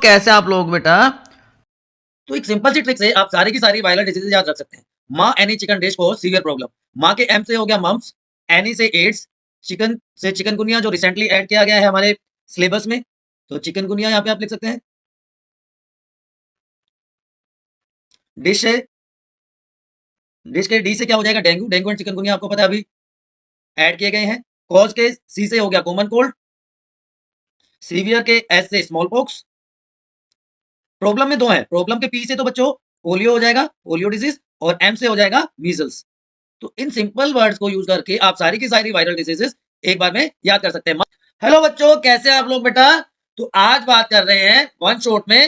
कैसे आप लोग बेटा। तो एक सिंपल सी ट्रिक से आप सारी की सारी वायरल डिजीज याद रख सकते हैं। माँ एनी चिकन डिश को सीवियर प्रॉब्लम। माँ के एम से हो गया मम्स, एनी से एड्स, चिकन से चिकनगुनिया जो रिसेंटली ऐड किया गया है हमारे सिलेबस में। तो चिकनगुनिया यहाँ पे आप लिख सकते हैं। डिश है, डिश के डी से क्या हो जाएगा डेंगू, डेंगू एंड चिकनगुनिया आपको पता है अभी ऐड किए गए हैं। कॉज के सी से हो गया कॉमन कोल्ड, सीवियर के एस से स्मॉल पॉक्स। प्रॉब्लम में दो है, प्रॉब्लम के पी से तो बच्चों पोलियो हो जाएगा, पोलियो डिजीज, और एम से हो जाएगा मीजल्स। तो इन सिंपल वर्ड्स को यूज करके आप सारी की सारी वायरल डिजीजेस एक बार में याद कर सकते हैं। हेलो बच्चों, कैसे हैं आप लोग बेटा। तो आज बात कर रहे हैं वन शॉट में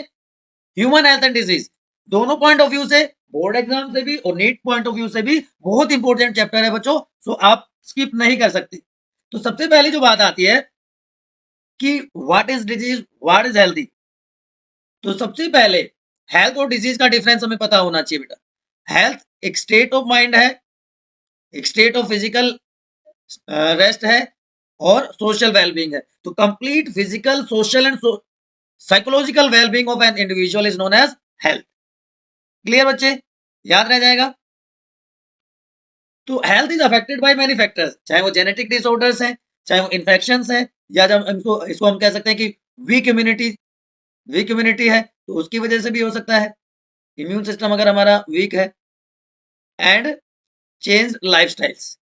ह्यूमन हेल्थ एंड डिजीज, दोनों पॉइंट ऑफ व्यू से, बोर्ड एग्जाम से भी और नीट पॉइंट ऑफ व्यू से भी बहुत इंपॉर्टेंट चैप्टर है बच्चों। सो आप स्किप नहीं कर सकते। तो सबसे पहले जो बात आती है कि what is disease, what is healthy. तो सबसे पहले हेल्थ और डिजीज का डिफरेंस हमें पता होना चाहिए बेटा। हेल्थ एक स्टेट ऑफ माइंड है, एक स्टेट ऑफ फिजिकल रेस्ट है, और सोशल वेलबींग है। तो complete physical, social and psychological wellbeing of an individual is known as health. Clear बच्चे, याद रह जाएगा। तो health is affected by many factors, चाहे वो जेनेटिक डिसऑर्डर्स हैं, चाहे वो इन्फेक्शंस हैं, या जब इसको हम कह सकते हैं कि वीक इम्यूनिटी, वीक इम्यूनिटी है तो उसकी वजह से भी हो सकता है। इम्यून सिस्टम अगर हमारा वीक है, and change lifestyles,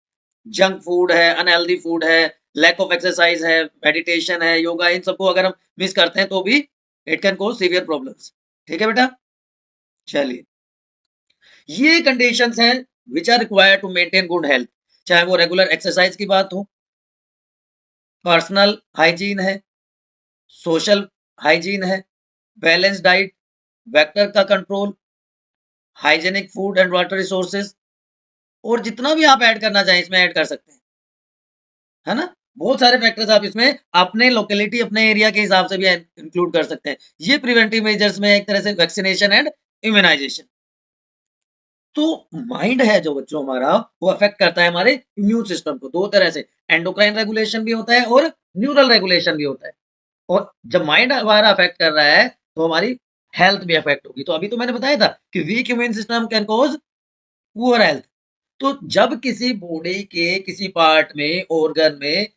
junk food है, अनहेल्दी फूड है, लैक ऑफ एक्सरसाइज है, मेडिटेशन है, योगा, इन सबको अगर हम मिस करते हैं तो भी it can cause severe problems. ठीक है बेटा, चलिए ये कंडीशंस हैं which are required to maintain good health. चाहे वो रेगुलर एक्सरसाइज की बात हो, पर्सनल हाइजीन है, सोशल हाइजीन है, बैलेंस डाइट, वेक्टर का control, hygienic food and water resources, और जितना भी आप ऐड करना चाहें इसमें ऐड कर सकते हैं, है ना। बहुत सारे फैक्टर्स आप इसमें अपने लोकेलिटी, अपने एरिया के हिसाब से भी इंक्लूड कर सकते हैं। ये प्रिवेंटिव मेजर्स में एक तरह से वैक्सीनेशन एंड इम्यूनाइजेशन। तो माइंड है जो बच्चों हमारा, वो अफेक्ट करता है हमारे इम्यून सिस्टम को दो तरह से। एंडोक्राइन रेगुलेशन भी होता है और न्यूरल रेगुलेशन भी होता है। और जब माइंड हमारा अफेक्ट कर रहा है तो हमारी हेल्थ भी अफेक्ट होगी। तो अभी तो मैंने बताया था कि week immune system can cause poor health. तो जब किसी बॉडी के किसी पार्ट में, ऑर्गन में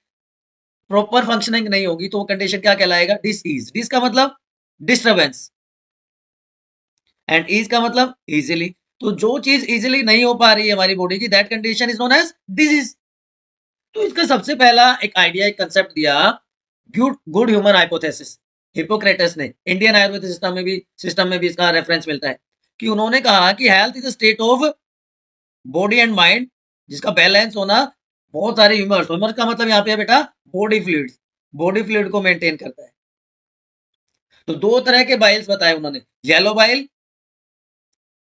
प्रॉपर फंक्शनिंग नहीं होगी तो वो कंडीशन क्या कहलाएगा, डिसईज। डिस का मतलब डिस्टरबेंस, एंड ईज का मतलब इजीली। तो जो चीज इजीली नहीं हो पा रही है हमारी बॉडी की, that condition is known as disease. तो इसका सबसे पहला एक आइडिया, एक कंसेप्ट दिया good good human hypothesis, Hippocrates ने। इंडियन आयुर्वेद सिस्टम में भी इसका रेफरेंस मिलता है कि उन्होंने कहा कि health is a state of body and mind जिसका बैलेंस होना बहुत सारे ह्यूमर्स, ह्यूमर्स का मतलब यहाँ पे है बेटा बॉडी फ्लूइड्स, बॉडी फ्लूइड को मेंटेन करता है। तो दो तरह के बाइल्स बताए उन्होंने, येलो बाइल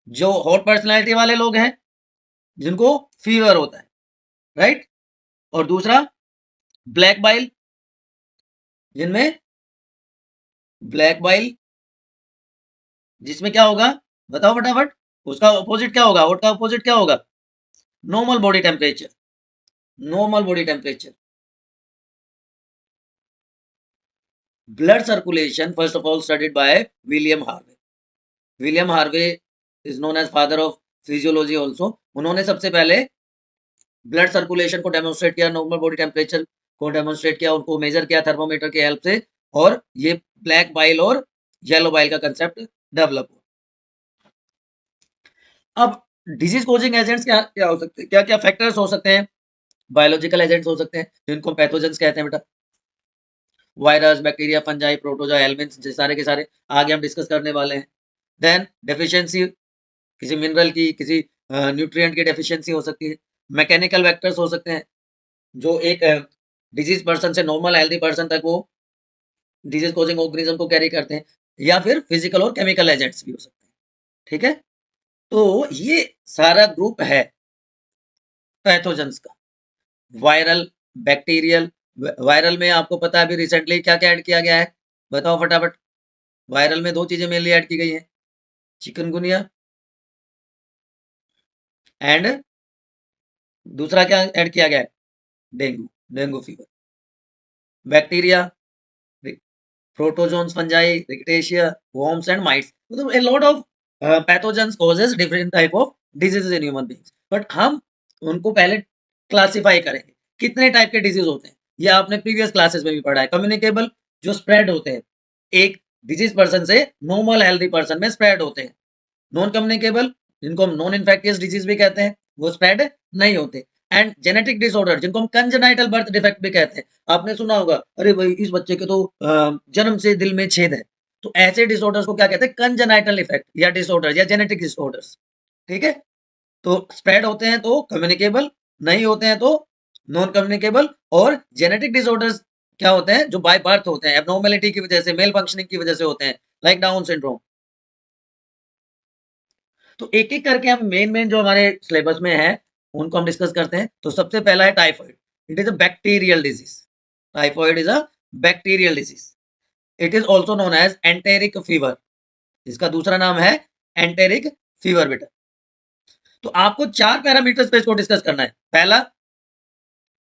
जो हॉट पर्सनैलिटी वाले लोग हैं जिनको फीवर होता है, राइट, और दूसरा ब्लैक बाइल जिनमें, ब्लैक बाइल जिसमें क्या होगा, बताओ फटाफट। उसका अपोजिट क्या होगा, हॉट का अपोजिट क्या होगा, normal body temperature, normal body temperature. Blood circulation first of all studied by William Harvey. William Harvey is known as father of physiology also. उन्होंने सबसे पहले ब्लड सर्कुलेशन को डेमोन्स्ट्रेट किया, नॉर्मल बॉडी टेम्परेचर को demonstrate किया, उनको major किया thermometer की हेल्प से, और ये ब्लैक बाइल और येलो बाइल का कंसेप्ट डेवलप हुआ। अब डिजीज कोजिंग एजेंट्स क्या क्या हो सकते हैं, क्या क्या फैक्टर्स हो सकते हैं। बायोलॉजिकल एजेंट्स हो सकते हैं जिनको पैथोजेंस कहते हैं बेटा, virus, bacteria, fungi, protozoa, elements, सारे के सारे आगे हम डिस्कस करने वाले हैं। देन डेफिशिएंसी, किसी मिनरल की, किसी न्यूट्रिएंट की डेफिशिएंसी हो सकती है। मैकेनिकल वेक्टर्स हो सकते हैं जो एक डिजीज पर्सन से नॉर्मल हेल्दी पर्सन तक वो डिजीज कोजिंग ऑर्गेनिज्म को कैरी करते हैं, या फिर फिजिकल और केमिकल एजेंट्स भी हो सकते हैं। ठीक है, तो ये सारा ग्रुप है पैथोजेंस का। Viral, bacterial. वायरल में आपको पता है अभी रिसेंटली क्या क्या ऐड किया गया है, बताओ फटाफट। वायरल में दो चीजें मेनली ऐड की गई हैं, चिकनगुनिया एंड दूसरा क्या ऐड किया गया है, dengue, dengue fever. Bacteria, protozoans, fungi, rickettsia, worms and mites. मतलब a lot of pathogens causes different type of diseases in human beings. But हम उनको पहले क्लासिफाई करेंगे कितने टाइप के डिजीज होते हैं। ये आपने प्रीवियस क्लासेस में भी पढ़ा है। कम्युनिकेबल जो स्प्रेड होते हैं, एक डिजीज पर्सन से नॉर्मल हेल्दी पर्सन में स्प्रेड होते हैं। नॉन कम्युनिकेबल, जिनको हम नॉन इन्फेक्टियस डिजीज भी कहते हैं, वो स्प्रेड नहीं होते। एंड जेनेटिक डिसऑर्डर, जिनको हम कंजेनाइटल बर्थ डिफेक्ट भी कहते हैं। आपने सुना होगा, अरे भाई इस बच्चे के तो जन्म से दिल में छेद है। तो ऐसे डिसऑर्डर्स को क्या कहते हैं? कंजेनाइटल इफेक्ट या डिसऑर्डर या जेनेटिक डिसऑर्डर्स। ठीक है, तो स्प्रेड होते हैं तो कम्युनिकेबल, नहीं होते हैं तो नॉन कम्युनिकेबल। और जेनेटिक डिसऑर्डर्स क्या होते हैं? जो बाय बर्थ होते हैं, एबनॉर्मेलिटी की वजह से, मेल फंक्शनिंग की वजह से होते हैं, लाइक डाउन सिंड्रोम। तो एक एक करके हम मेन जो हमारे सिलेबस में है उनको हम डिस्कस करते हैं। तो सबसे पहला है typhoid. It is a bacterial disease. Typhoid is a bacterial disease. It is also known as enteric fever. इसका दूसरा नाम है एंटेरिक फीवर बेटा। तो आपको 4 पैरामीटर्स पे इसको डिस्कस करना है। पहला,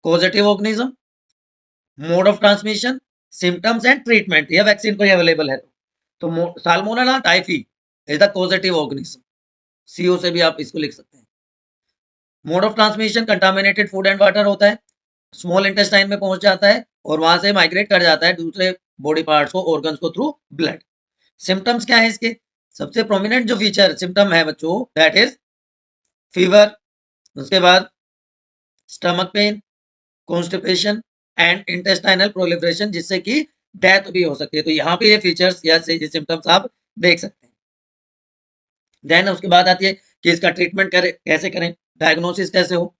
causative organism, mode of transmission, symptoms and treatment. यह वैक्सीन कोई अवेलेबल है तो salmonella typhi is the causative organism. CO से भी आप इसको लिख सकते हैं। Mode of transmission contaminated food and water होता है, स्मॉल इंटेस्टाइन में पहुंच जाता है और वहां से माइग्रेट कर जाता है दूसरे बॉडी पार्ट्स को, ऑर्गन्स को थ्रू ब्लड। सिम्टम्स क्या है इसके? सबसे प्रोमिनेंट जो फीचर सिम्टम है बच्चों, दैट इज फीवर, उसके बाद stomach pain, constipation and intestinal proliferation, जिससे कि डेथ भी हो सकती है। तो यहाँ पे ये फीचर्स या ये सिम्टम्स आप देख सकते हैं। देन उसके बाद आती है कि इसका ट्रीटमेंट करें कैसे करें, डायग्नोसिस कैसे हो।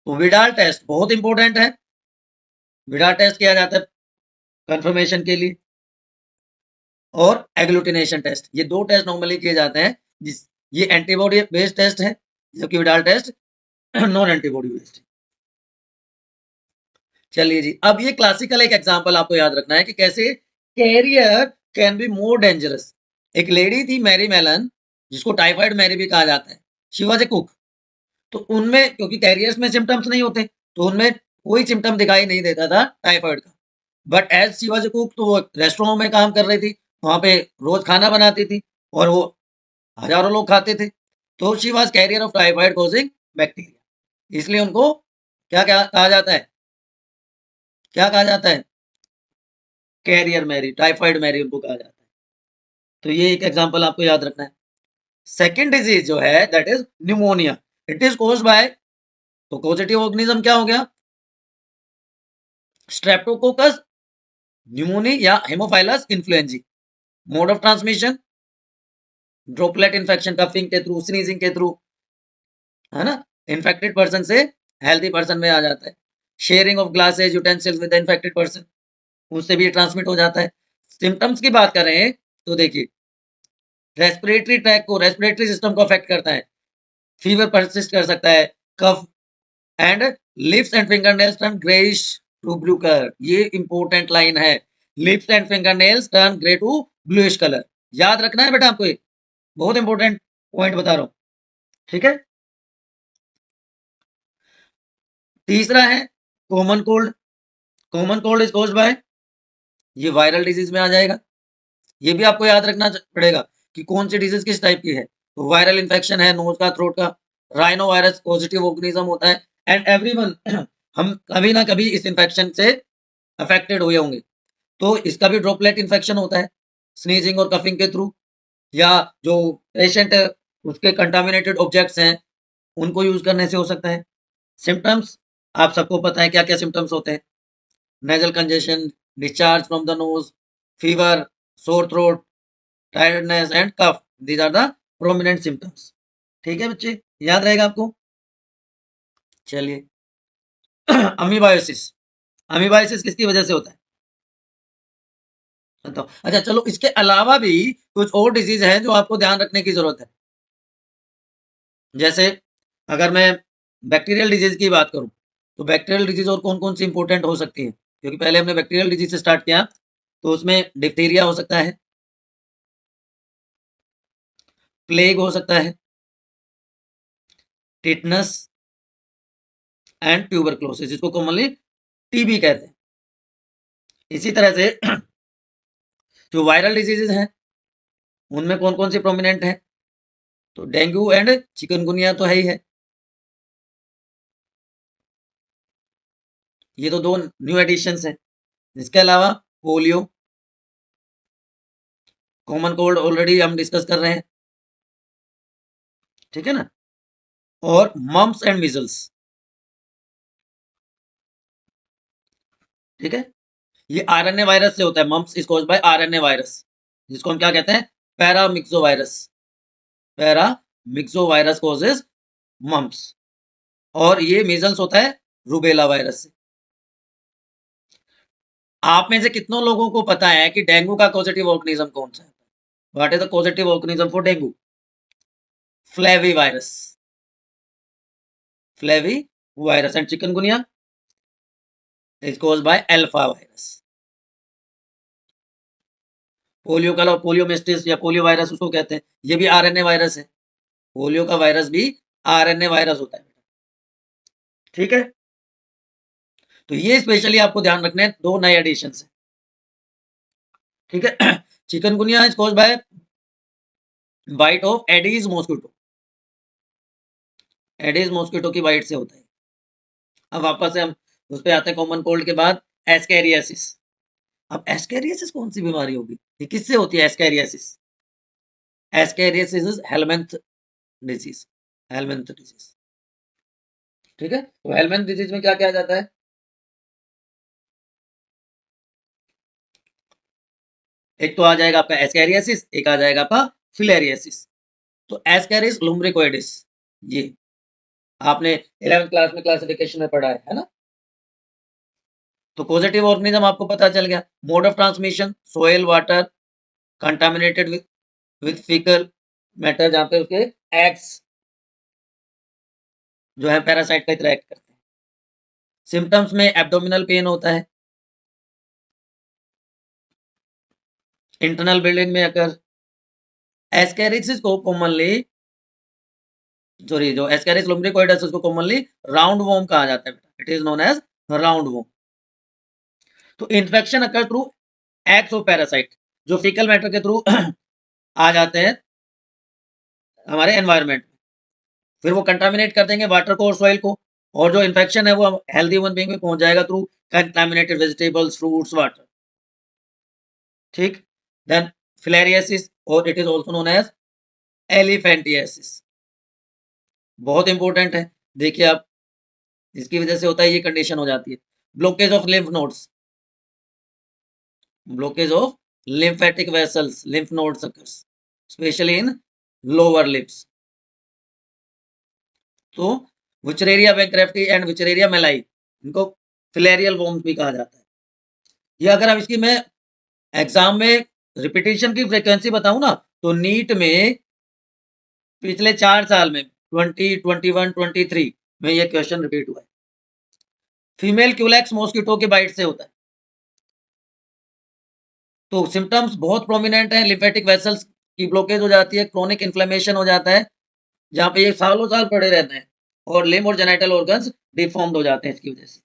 तो विडाल टेस्ट बहुत इंपॉर्टेंट है। विडाल टेस्ट किया जाता है कंफर्मेशन के लिए, और एग्लूटिनेशन टेस्ट, ये दो टेस्ट नॉर्मली किए जाते हैं। ये एंटीबॉडी बेस्ड टेस्ट है, जबकि Widal test non antibody based. चलिए जी, अब ये क्लासिकल एक एग्जांपल आपको याद रखना है कि कैसे carrier can be more dangerous. एक लेडी थी मैरी मेलन, जिसको टाइफाइड मैरी भी कहा जाता है। She was a cook. तो उनमें, क्योंकि कैरियर्स में सिम्टम्स नहीं होते, तो उनमें कोई सिम्टम दिखाई नहीं देता था टाइफाइड का। But as she was a cook, तो वो रेस्टोरेंट में काम कर रही थी, वहां पे रोज खाना बनाती थी और वो हजारों लोग खाते थे। तो she was carrier of typhoid causing bacteria. इसलिए उनको क्या क्या कहा जाता है? क्या कहा जाता है? कैरियर मैरी, टाइफाइड मैरी उनको कहा जाता है। तो ये एक एग्जांपल आपको याद रखना है। सेकेंड डिजीज जो है that is pneumonia. It is caused by, तो पॉजिटिव ऑर्गेनिज्म क्या हो गया? स्ट्रेप्टोकोकस न्यूमोनी या haemophilus influenzae. Mode of transmission droplet infection, coughing के थ्रू, स्नीजिंग के थ्रू, है ना, इन्फेक्टेड पर्सन से हेल्दी पर्सन में आ जाता है। Sharing of glasses utensils with the infected person, उससे भी ट्रांसमिट हो जाता है। सिम्टम्स की बात करें तो देखिए, रेस्पिरेटरी ट्रैक को, रेस्पिरेटरी सिस्टम को अफेक्ट करता है, फीवर परसिस्ट कर सकता है, cough and lips and fingernails turn greyish to blue colour. ये इंपॉर्टेंट लाइन है, lips and fingernails turn grey to bluish colour. याद रखना है बेटा आपको, ये बहुत इंपॉर्टेंट पॉइंट बता रहा हूं। ठीक है, तीसरा है common cold. Common cold is caused bye, ये वायरल डिजीज में आ जाएगा। ये भी आपको याद रखना पड़ेगा कि कौन सी डिजीज किस टाइप की है। तो वायरल इन्फेक्शन है नोज का, थ्रोट का, राइनो वायरस पॉजिटिव ऑर्गेनिज्म होता है। एंड एवरीवन हम कभी ना कभी इस इन्फेक्शन से अफेक्टेड हुए होंगे। तो इसका भी ड्रॉपलेट इन्फेक्शन होता है, स्नीजिंग और कफिंग के थ्रू, या जो पेशेंट उसके कंटामिनेटेड ऑब्जेक्ट्स हैं उनको यूज करने से हो सकता है। सिम्टम्स आप सबको पता है क्या क्या सिम्टम्स होते हैं। Nasal congestion, discharge from the nose, fever, sore throat, tiredness and cough, these are the prominent symptoms. ठीक है बच्चे, याद रहेगा आपको। चलिए अमीबायोसिस। अमीबायोसिस किसकी वजह से होता है बताओ? अच्छा चलो, इसके अलावा भी कुछ और डिजीज है जो आपको ध्यान रखने की जरूरत है। जैसे अगर मैं बैक्टीरियल डिजीज की बात करूं, तो बैक्टीरियल डिजीज और कौन कौन सी इंपॉर्टेंट हो सकती है? क्योंकि पहले हमने बैक्टीरियल डिजीज से स्टार्ट किया, तो उसमें डिप्थीरिया हो सकता है, प्लेग हो सकता है, टिटनस एंड ट्यूबरक्लोसिस, जिसको कॉमनली टीबी कहते हैं। इसी तरह से जो वायरल डिजीजेज हैं उनमें कौन कौन से प्रोमिनेंट हैं? तो डेंगू एंड चिकनगुनिया तो है ही है, ये तो दो न्यू एडिशंस हैं। इसके अलावा पोलियो, कॉमन कोल्ड ऑलरेडी हम डिस्कस कर रहे हैं, ठीक है ना, और मम्स एंड मिजल्स, ठीक है। ये आरएनए वायरस से होता है, mumps is caused by RNA virus, जिसको हम क्या कहते हैं, paramyxo virus. Paramyxo virus causes mumps, और ये मीजल्स होता है रूबेला वायरस से। आप में से कितनों लोगों को पता है कि डेंगू का पॉजिटिव ऑर्गेनिज्म कौन सा है? What is the positive organism for dengue? Flavi virus, flavi virus. And chikungunya is caused by alpha virus. Polio का, पोलियोमिस्टिस या पोलियो वायरस उसको कहते हैं, ये भी आरएनए वायरस है। पोलियो का वायरस भी आरएनए वायरस होता है, ठीक है। तो ये स्पेशली आपको ध्यान रखना है, दो नए एडिशन है, ठीक है। Chikungunya is caused by bite of Aedes mosquito, Aedes mosquito की बाइट से होता है। अब वापस से हम उस पे आते हैं, कॉमन कोल्ड के बाद एस्कैरियासिस। अब एस्कैरियासिस कौन सी बीमारी होगी, ये किससे होती है ascariasis? Ascariasis is helminth disease, helminth disease, ठीक है। तो हेलमेंथ डिजीज में क्या किया जाता है? एक तो आ जाएगा आपका एस्कैरियासिस, एक आ जाएगा आपका फिलेरियासिस। तो एस्कैरिस लुम्ब्रिकोइडिस, ये आपने 11th क्लास में क्लासिफिकेशन में पढ़ा है ना। तो पॉजिटिव ऑर्गेनिज्म आपको पता चल गया। Mode of transmission soil water contaminated with faecal matter, जहां पे उसके एग्स जो है पैरासाइट का इंटरेक्ट करते हैं। सिम्टम्स में एब्डोमिनल पेन होता है, इंटरनल ब्लीडिंग में अगर एस्कैरिसिस को कॉमनली, सॉरी, जो एस्कैरिस लुम्ब्रिकोइडस उसको कॉमनली राउंड वॉर्म कहा जाता है, it is known as roundworm. तो infection occur through eggs of parasite, जो फीकल मैटर के थ्रू आ जाते हैं हमारे एनवायरनमेंट, फिर वो कंटामिनेट कर देंगे वाटर को और सॉइल को, और जो इन्फेक्शन है वो हेल्दी ह्यूमन बीइंग में पहुंच जाएगा through contaminated vegetables, fruits, water, ठीक। देन फिलेरियासिस, और it is also known as elephantiasis, बहुत इंपॉर्टेंट है। देखिए आप, इसकी वजह से होता है, ये कंडीशन हो जाती है blockage of lymph nodes, blockage of lymphatic vessels, lymph nodes occurs especially in lower lips। तो विचरेरिया बैंक्रफ्टी एंड विचरेरिया मेलाई, इनको फिलेरियल वॉर्म्स भी कहा जाता है। ये अगर अब इसकी मैं एग्जाम में रिपीटेशन की फ्रीक्वेंसी बताऊं ना, तो नीट में पिछले 4 साल में 20, 21, 23 में ये क्वेश्चन रिपीट हुआ है। फीमेल क्यूलेक्स मॉस्किटो के बाइट से होता है। तो सिम्टम्स बहुत प्रोमिनेंट है, लिम्फेटिक वेसल्स की ब्लॉकेज हो जाती है, क्रोनिक इन्फ्लेमेशन हो जाता है, जहां पे ये सालों साल पड़े रहते हैं, और लिम्ब और जेनिटल ऑर्गन्स डिफॉर्म्ड हो जाते हैं इसकी वजह से।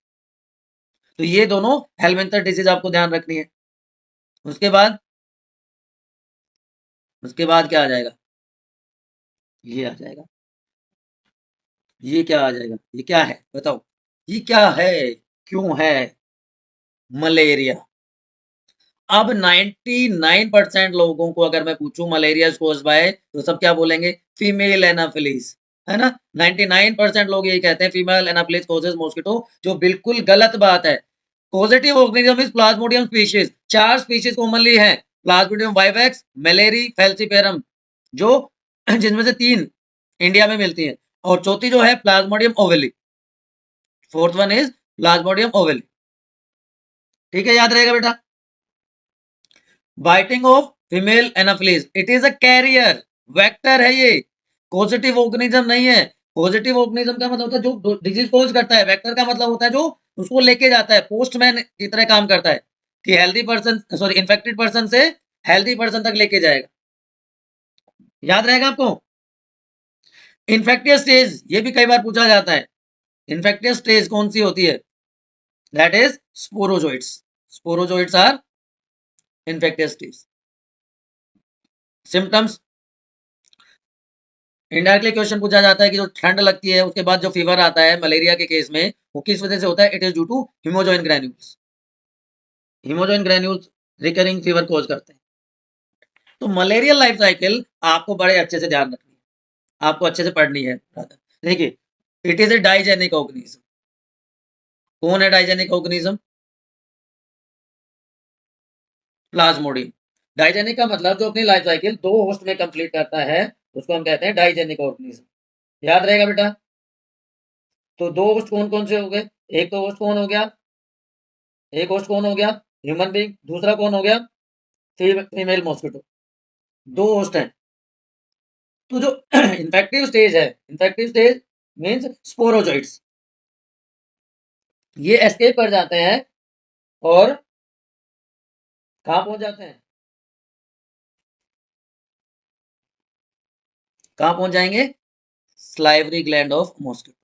तो ये दोनों हेलमेंथर डिजीज आपको ध्यान रखनी है। उसके बाद, उसके बाद क्या आ जाएगा, ये आ जाएगा, ये क्या आ जाएगा, ये क्या है बताओ, ये क्या है, क्यों है? मलेरिया। अब 99% लोगों को अगर मैं पूछूं मलेरिया कोज बाय, तो सब क्या बोलेंगे, फीमेल एनाफिलीज, है ना। 99% लोग यही कहते हैं फीमेल एनाफिलीज कॉजेज मॉस्किटो, जो बिल्कुल गलत बात है। Positive organism is Plasmodium species, 4 species commonly है, प्लाज्मोडियम वाइवेक्स, मलेरी, फेल्सीपेरम, जो जिनमें से 3 इंडिया में मिलती हैं, और चौथी जो है plasmodium ovale, fourth one is plasmodium ovale, ठीक है, याद रहेगा बेटा। Biting of female anopheles, it is a carrier, vector है ये, पॉजिटिव ऑर्गेनिज्म नहीं है। पॉजिटिव ऑर्गेनिज्म का मतलब होता है जो डिजीज कोज करता है, वेक्टर का मतलब होता है जो उसको लेके जाता है, पोस्टमैन की तरह काम करता है, कि healthy person, sorry, infected person से हेल्दी पर्सन तक लेके जाएगा, याद रहेगा आपको। इन्फेक्टियस स्टेज, ये भी कई बार पूछा जाता है, इन्फेक्टियस स्टेज कौन सी होती है, that is sporozoites, sporozoites are infectious stage. Symptoms indirectly question पूछा जाता है कि जो ठंड लगती है उसके बाद जो फीवर आता है मलेरिया के केस में वो किस वजह से होता है? It is due to haemozoin granules. Haemozoin granules recurring fever cause करते हैं। तो मलेरियल लाइफ साइकिल आपको बड़े अच्छे से ध्यान रखनी है, आपको अच्छे से पढ़नी है। देखिए, it is A digenic organism. कौन है डाइजेनिक ऑर्गेनिज्म? प्लाज्मोडियम। डाइजेनिक का मतलब जो अपनी लाइफ साइकिल 2 होस्ट में कंप्लीट करता है उसको हम कहते हैं डाइजेनिक ऑर्गेनिज्म। याद रहेगा बेटा। तो 2 होस्ट कौन कौन से हो गए? एक तो होस्ट कौन हो गया? एक होस्ट कौन हो गया? Human being. दूसरा कौन हो गया? Female mosquito. 2 होस्ट हैं। तो जो इन्फेक्टिव स्टेज है, इन्फेक्टिव स्टेज मीन्स स्पोरोजोइट्स, ये एस्केप कर जाते हैं और कहां पहुंच जाते हैं? कहां पहुंच जाएंगे? Salivary gland of mosquito.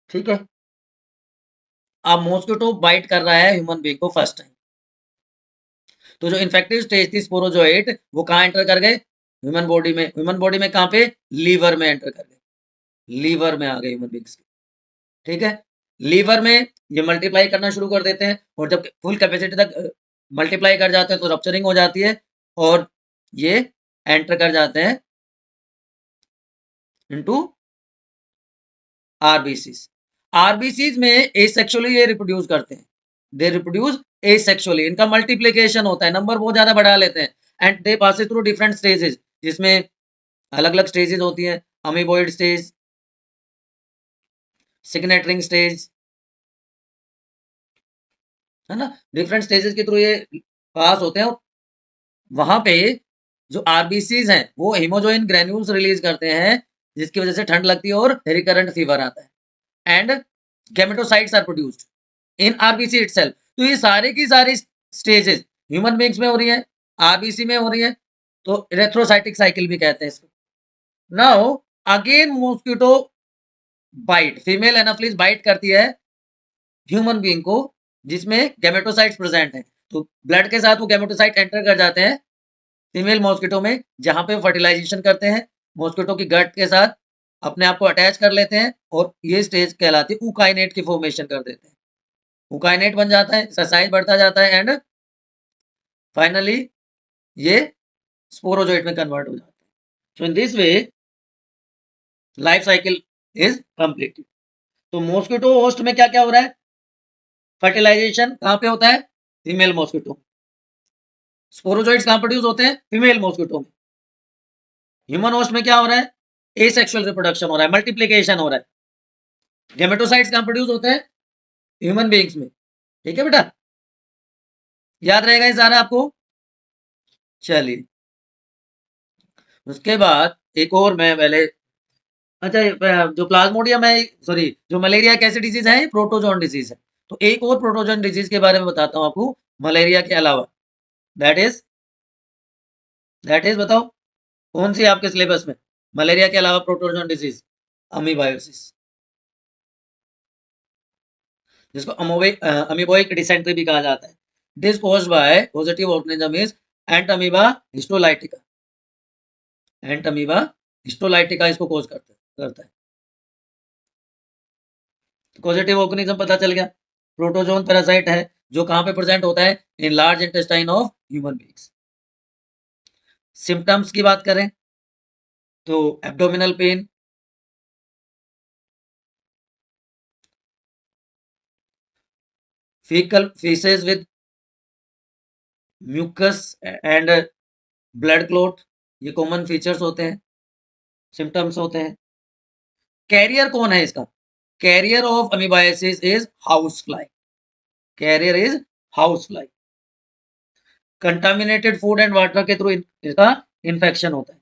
ठीक है। अब मॉस्किटो बाइट कर रहा है ह्यूमन बीइंग को फर्स्ट टाइम, तो जो इन्फेक्टिव स्टेज थी स्पोरोजोइट वो कहां एंटर कर गए? ह्यूमन बॉडी में। ह्यूमन बॉडी में कहां पे? लीवर में एंटर कर गए। लीवर में आ गए ह्यूमन बीइंग्स के। ठीक है। लीवर में ये मल्टीप्लाई करना शुरू कर देते हैं और जब फुल कैपेसिटी तक मल्टीप्लाई कर जाते हैं तो रप्चरिंग हो जाती है और ये एंटर कर जाते हैं इनटू आरबीसीज। आरबीसीज में एसेक्सुअली ये रिप्रोड्यूस करते हैं। They reproduce asexually. इनका मल्टीप्लिकेशन होता है, नंबर बहुत ज्यादा बढ़ा लेते हैं and they pass through different stages, जिसमें अलग अलग स्टेजेस होती हैं। Amoeboid stage, signet ring stage, है ना। डिफरेंट स्टेजेस के थ्रू ये पास होते हैं और वहां पे जो आरबीसीज हैं वो हिमोजोइन ग्रेन्यूल्स रिलीज करते हैं जिसकी वजह से ठंड लगती है और रिकरेंट फीवर आता है and gametocytes are produced in RBC itself. तो ये सारे की सारी स्टेजेस ह्यूमन बीइंग्स में हो रही है, आरबीसी में हो रही है, तो इरेथ्रोसाइटिक साइकिल भी कहते हैं इसको। Now again mosquito bite, female anopheles bite करती है ह्यूमन बीइंग को जिसमें गैमेटोसाइट्स प्रेजेंट हैं। तो ब्लड के साथ वो गैमेटोसाइट एंटर कर जाते हैं फीमेल मॉस्किटो में, जहां पे फर्टिलाइजेशन करते हैं मॉस्किटो की गट के साथ, अपने आप को अटैच कर लेते हैं और ये स्टेज कहलाती है ऊकाइनेट की फॉर्मेशन कर देते हैं। ऊकाइनेट बन जाता है, साइज बढ़ता जाता है एंड फाइनली ये स्पोरोजोइट में कन्वर्ट हो जाता है। So in this way life cycle is completed. तो मॉस्किटो होस्ट में क्या क्या हो रहा है? फर्टिलाइजेशन कहां पे होता है? Female mosquito. स्पोरोजोइट्स कहां प्रोड्यूस होते हैं? फीमेल मॉस्किटो में। ह्यूमन होस्ट में क्या हो रहा है? एसेक्सुअल रिप्रोडक्शन हो रहा है, मल्टीप्लिकेशन हो रहा है। गेमेटोसाइट्स कहां प्रोड्यूस होते हैं? ह्यूमन बीइंग्स में। ठीक है बेटा, याद रहेगा ये सारा आपको। चलिए, उसके बाद एक और मैं पहले, अच्छा जो प्लाज्मोडियम है, सॉरी जो मलेरिया कैसी डिजीज है? प्रोटोजोन डिजीज है। तो एक और प्रोटोजोन डिजीज के बारे में बताता हूं आपको मलेरिया के अलावा। दैट इज बताओ कौन सी आपके सिलेबस में मलेरिया के अलावा प्रोटोजोन डिजीज? अमीबायोसिस, जिसको अमीबोइक डिसेंट्री भी कहा जाता है। This caused by positive organism is Entamoeba histolytica. Entamoeba histolytica इसको कॉज करता है। पॉजिटिव ऑर्गेनिज्म पता चल गया। प्रोटोजोन पैरासाइट है जो कहां पे प्रेजेंट होता है? In large intestine of human beings. Symptoms की बात करें तो abdominal pain, fecal feces with mucus and blood clot, ये कॉमन फीचर्स होते हैं, सिम्टम्स होते हैं। कैरियर कौन है इसका? Carrier of amoebiasis is house fly. Carrier is house fly. Contaminated food and water के थ्रू इसका इन्फेक्शन होता है।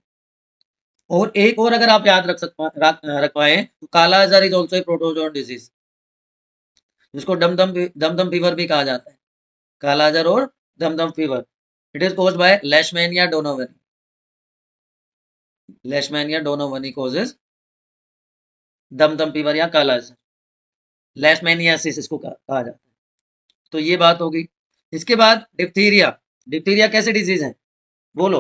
और एक और अगर आप याद रख पाए तो काला आजार इज ऑल्सो प्रोटोजोन डिजीज, जिसको दमदम फीवर भी कहा जाता है। काला आजार और Dumdum fever, it is caused by leishmania donovani. Leishmania donovani causes Dumdum fever या काला आजार, लेशमैनियासिस इसको कहा जाता है। तो ये बात होगी। इसके बाद डिप्थीरिया। डिप्थीरिया कैसे डिजीज है? बोलो।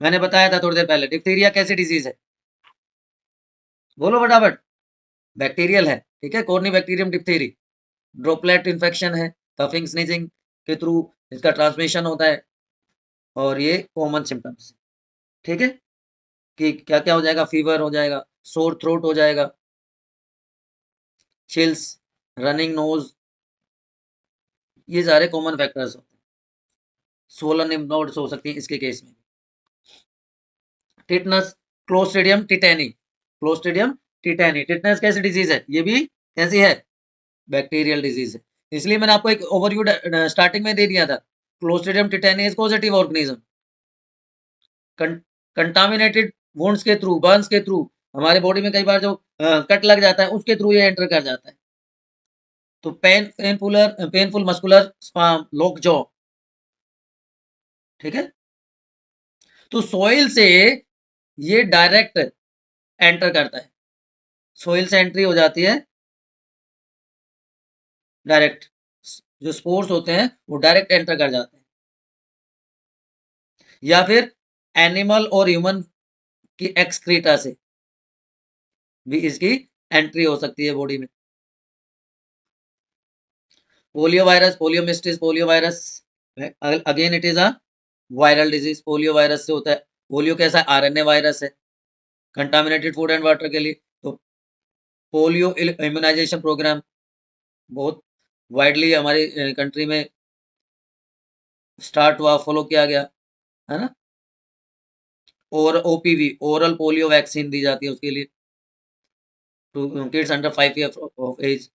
मैंने बताया था थोड़ी देर पहले, डिप्थीरिया कैसी डिजीज है, बोलो फटाफट। बैक्टीरियल है, ठीक है, कॉर्नी बैक्टीरियम डिप्थीरी, ड्रॉपलेट इन्फेक्शन है, कफिंग स्नीजिंग के थ्रू इसका ट्रांसमिशन होता है, और ये कॉमन सिम्टम्स, ठीक है, कि क्या क्या हो जाएगा, फीवर हो जाएगा, सोर थ्रोट हो जाएगा, चिल्स, रनिंग नोज, ये सारे कॉमन फैक्टर्स होते हैं। सोलन लिम्फ नोड्स हो सकती है इसके केस में। Tetanus, clostridium tetani, clostridium tetani, tetanus कैसी डिजीज है, ये भी कैसी है, बैक्टीरियल डिजीज है, इसलिए मैंने आपको एक ओवरव्यू स्टार्टिंग में दे दिया था। Clostridium tetani is positive organism, contaminated wounds के थ्रू, बर्न्स के थ्रू, हमारे बॉडी में कई बार जो कट लग जाता है उसके थ्रू ये एंटर कर जाता है। तो painful muscular sperm, lock jaw, ठीक है। तो सॉइल से ये डायरेक्ट एंटर करता है, सॉइल से एंट्री हो जाती है डायरेक्ट, जो स्पोर्स होते हैं वो डायरेक्ट एंटर कर जाते हैं, या फिर एनिमल और ह्यूमन की एक्सक्रीटा से भी इसकी एंट्री हो सकती है बॉडी में। Polio virus, poliomyelitis, polio virus, again it is a viral disease, polio virus से होता है। पोलियो कैसा है, आरएनए वायरस है, कंटामिनेटेड फूड एंड वाटर के लिए। तो पोलियो इम्यूनाइजेशन प्रोग्राम बहुत वाइडली हमारी कंट्री में स्टार्ट हुआ, फॉलो किया गया, है ना। और ओपीवी, ओरल पोलियो वैक्सीन दी जाती है उसके लिए, to kids under 5 year of age,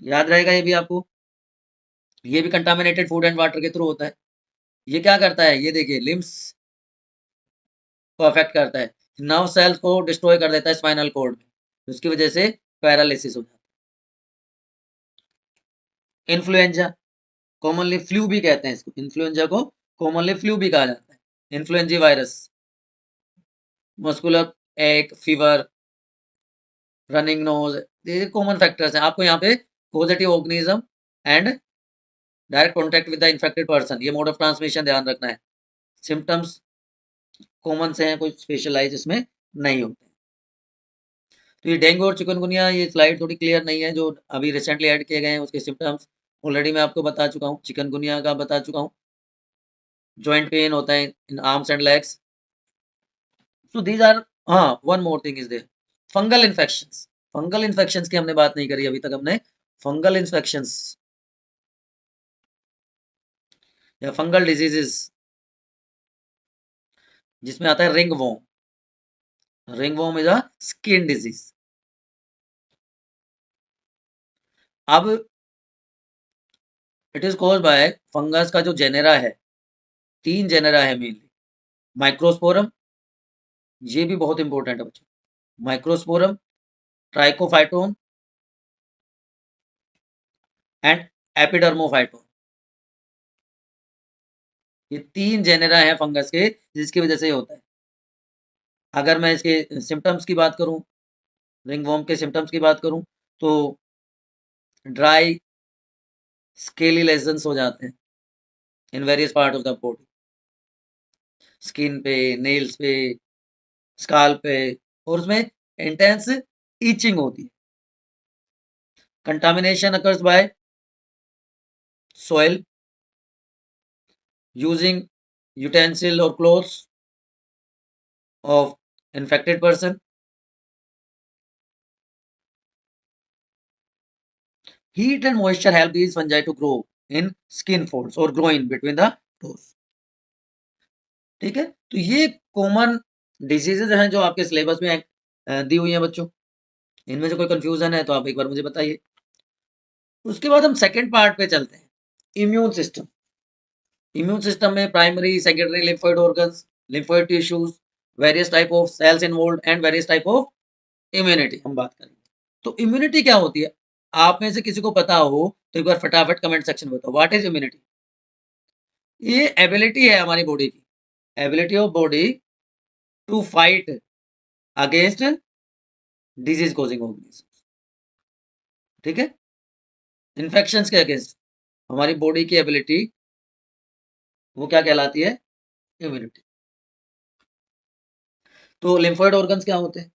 याद रहेगा ये भी आपको। ये भी कंटामिनेटेड फूड एंड वाटर के थ्रू होता है। ये क्या करता है, ये देखिए, लिम्स को अफेक्ट करता है, नर्व सेल्स को डिस्ट्रॉय कर देता है स्पाइनल कॉर्ड में, उसकी वजह से पैरालिसिस हो जाता है। इन्फ्लुएंजा, कॉमनली फ्लू भी कहते हैं इसको, इन्फ्लुएंजा को कॉमनली फ्लू भी कहा जाता है। इन्फ्लुएंजा वायरस, मस्कुलर एक फीवर, रनिंग नोज, ये कॉमन फैक्टर्स हैं। आपको यहाँ पे positive organism and direct contact with the infected person, ये मोड ऑफ ट्रांसमिशन ध्यान रखना है। सिम्टम्स कॉमन से हैं, कोई स्पेशलाइज इसमें नहीं होते। तो ये डेंगू और चिकनगुनिया, ये स्लाइड थोड़ी क्लियर नहीं है, जो अभी रिसेंटली ऐड किए गए हैं उसके सिम्टम्स ऑलरेडी मैं आपको बता चुका हूँ, चिकनगुनिया का बता चुका हूँ। जॉइंट पेन होता है in arms and legs, so these are, हाँ one more thing is there, fungal infections. Fungal infections की हमने बात नहीं करी अभी तक, हमने फंगल इन्फेक्शंस या फंगल डिजीजेस, जिसमें आता है ringworm. Ringworm is a skin disease. अब it is caused by fungus का जो जेनेरा है, 3 जेनेरा है मेनली। माइक्रोस्पोरम, ये भी बहुत इंपॉर्टेंट है बच्चों, माइक्रोस्पोरम, ट्राइकोफाइटोन एंड एपिडर्मोफाइटोन, ये 3 जेनेरा है फंगस के, जिसकी वजह से ये होता है। अगर मैं इसके सिम्टम्स की बात करूं, रिंगवॉर्म के सिम्टम्स की बात करूं, तो ड्राई स्केली लेजन्स हो जाते हैं in various part of the body, skin पे, नेल्स पे, स्काल पे, और उसमें इंटेंस ईचिंग होती है। Contamination occurs by soil, using utensil or clothes of infected person. Heat and moisture help these fungi to grow in skin folds or grow in between the toes. ठीक है, तो ये common diseases हैं जो आपके syllabus में दी हुई हैं बच्चों। इनमें से कोई कंफ्यूजन है तो आप एक बार मुझे बताइए। उसके बाद हम सेकंड पार्ट पे चलते हैं, इम्यून सिस्टम। इम्यून सिस्टम में primary, secondary lymphoid organs, lymphoid tissues, various type of cells involved and various type of immunity हम बात करेंगे। तो इम्यूनिटी क्या होती है, आप में से किसी को पता हो तो एक बार फटाफट कमेंट सेक्शन में बताओ, व्हाट इज इम्यूनिटी। ये एबिलिटी है हमारी बॉडी की, ability of body to fight against disease causing organism, ठीक है, इन्फेक्शन के अगेंस्ट हमारी बॉडी की एबिलिटी वो क्या कहलाती है? इम्यूनिटी। तो लिम्फोइड ऑर्गन्स क्या होते हैं?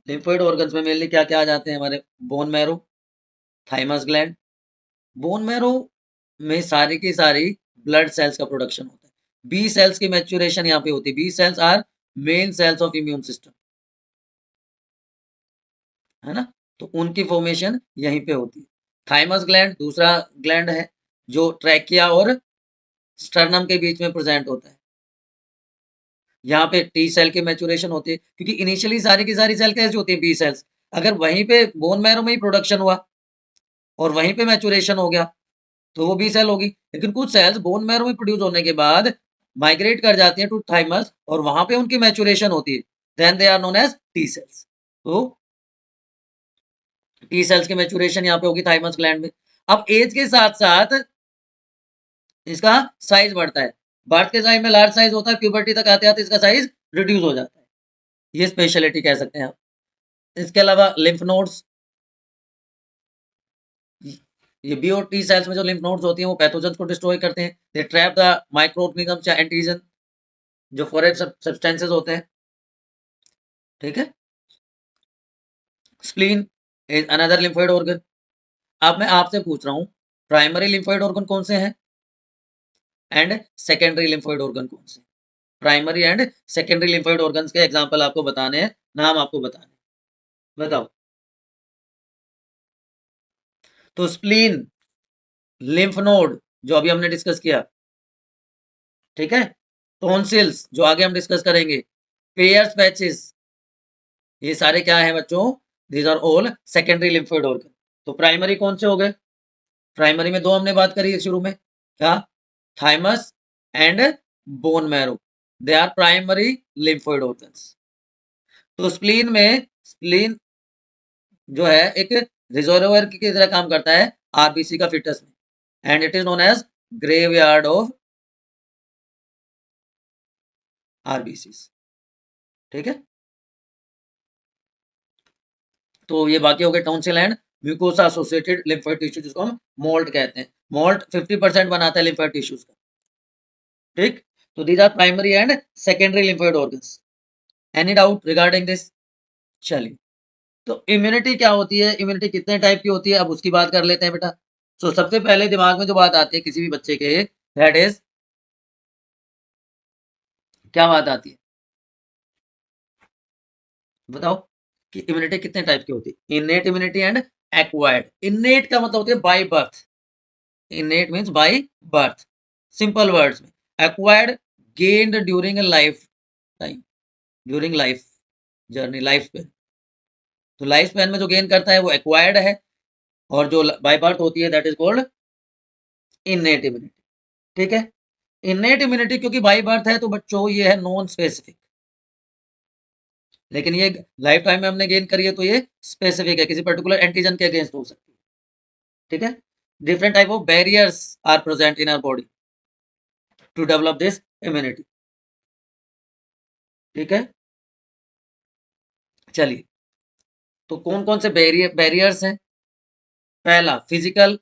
लिम्फोइड ऑर्गन्स में मेनली क्या क्या आ जाते हैं हमारे? Bone marrow, thymus gland. Bone marrow में सारी की सारी ब्लड सेल्स का प्रोडक्शन होता है। बी सेल्स की मैच्योरेशन यहाँ पे होती है। B cells are main cells of immune system, है ना? तो उनकी फॉर्मेशन यहीं पे होती है। थाइमस ग्लैंड दूसरा ग्लैंड है जो ट्रैकिया और स्टर्नम के बीच में प्रेजेंट होता है। यहाँ पे टी सेल की मैच्योरेशन होती है, क्योंकि इनिशियली सारी की सारी सेल कैसी होती है? B cells. अगर वहीं पे बोन मैरो में ही प्रोडक्शन हुआ और वहीं पे मैच्योरेशन हो गया तो वो बी सेल होगी। लेकिन कुछ सेल्स बोन मैरो में प्रोड्यूस होने के बाद माइग्रेट कर जाती हैं टू थाइमस और वहां पे उनकी मैच्योरेशन होती है, then they are known as T cells. तो टी सेल्स की मैच्योरेशन यहाँ पे होगी थाइमस ग्लैंड में। अब एज के साथ साथ इसका साइज बढ़ता है। बर्थ के टाइम में लार्ज साइज होता है, प्यूबर्टी तक आते आते इसका साइज रिड्यूस हो जाता है। ये स्पेशलिटी कह सकते हैं आप। इसके अलावा लिम्फ नोड्स, ये बी और टी सेल्स में जो लिम्फ नोड्स होती हैं वो पैथोजेंस को डिस्ट्रॉय करते हैं। दे ट्रैप द माइक्रो ऑर्गेनिज्म या एंटीजन, जो फॉरेन सब्सटेंसेस होते हैं। ठीक है। Spleen is another lymphoid organ. अब मैं आपसे पूछ रहा हूँ, प्राइमरी लिम्फोइड ऑर्गन कौन से हैं एंड सेकेंडरी लिम्फोइड ऑर्गन कौन से? Primary and secondary lymphoid organs के एग्जांपल आपको बताने हैं, नाम आपको बताने हैं। बताओ। तो स्प्लीन, लिम्फ नोड जो अभी हमने डिस्कस किया, ठीक है। टॉन्सिल्स जो आगे हम डिस्कस करेंगे, पेयर्स पैचेस, ये सारे क्या है बच्चों? These are all secondary lymphoid organ. तो प्राइमरी कौन से हो गए? प्राइमरी में दो हमने बात करी शुरू में, क्या? Thymus and bone marrow, they are primary lymphoid organs. तो स्प्लीन में, स्प्लीन जो है एक रिजर्वोयर की तरह काम करता है आरबीसी का फिटस में, and it is known as graveyard of RBC. ठीक है। तो ये बाकी हो गए tonsil and mucosa associated lymphoid tissue, जिसको हम मोल्ट कहते हैं। मोल्ट 50% बनाता है लिम्फोइड टिश्यूज का। ठीक। तो these are primary and secondary lymphoid organs. Any doubt regarding this? चलिए, तो इम्यूनिटी क्या होती है, इम्यूनिटी कितने टाइप की होती है, अब उसकी बात कर लेते हैं बेटा। तो सबसे पहले दिमाग में जो बात आती है किसी भी बच्चे के, दैट इज, क्या बात आती है? बताओ कि इम्यूनिटी कितने टाइप की होती है? Innate immunity and acquired. Innate का मतलब होती है by birth, innate means by birth, simple words में। Acquired, gained during life time, during life journey, life span. तो लाइफ स्पेन में जो गेन करता है वो एक्वायर्ड है, और जो बाय बर्थ होती है दैट इज कॉल्ड इनेट इम्यूनिटी। ठीक है। इनेट इम्यूनिटी क्योंकि बाय बर्थ है तो बच्चों ये है नॉन स्पेसिफिक, लेकिन ये लाइफ टाइम में हमने गेन करी है तो ये स्पेसिफिक है, किसी पर्टिकुलर एंटीजन के अगेंस्ट हो सकती है। ठीक है। Different type of barriers are present in our body to develop this immunity. ठीक है। चलिए, तो कौन कौन से बैरियर्स हैं? पहला physical,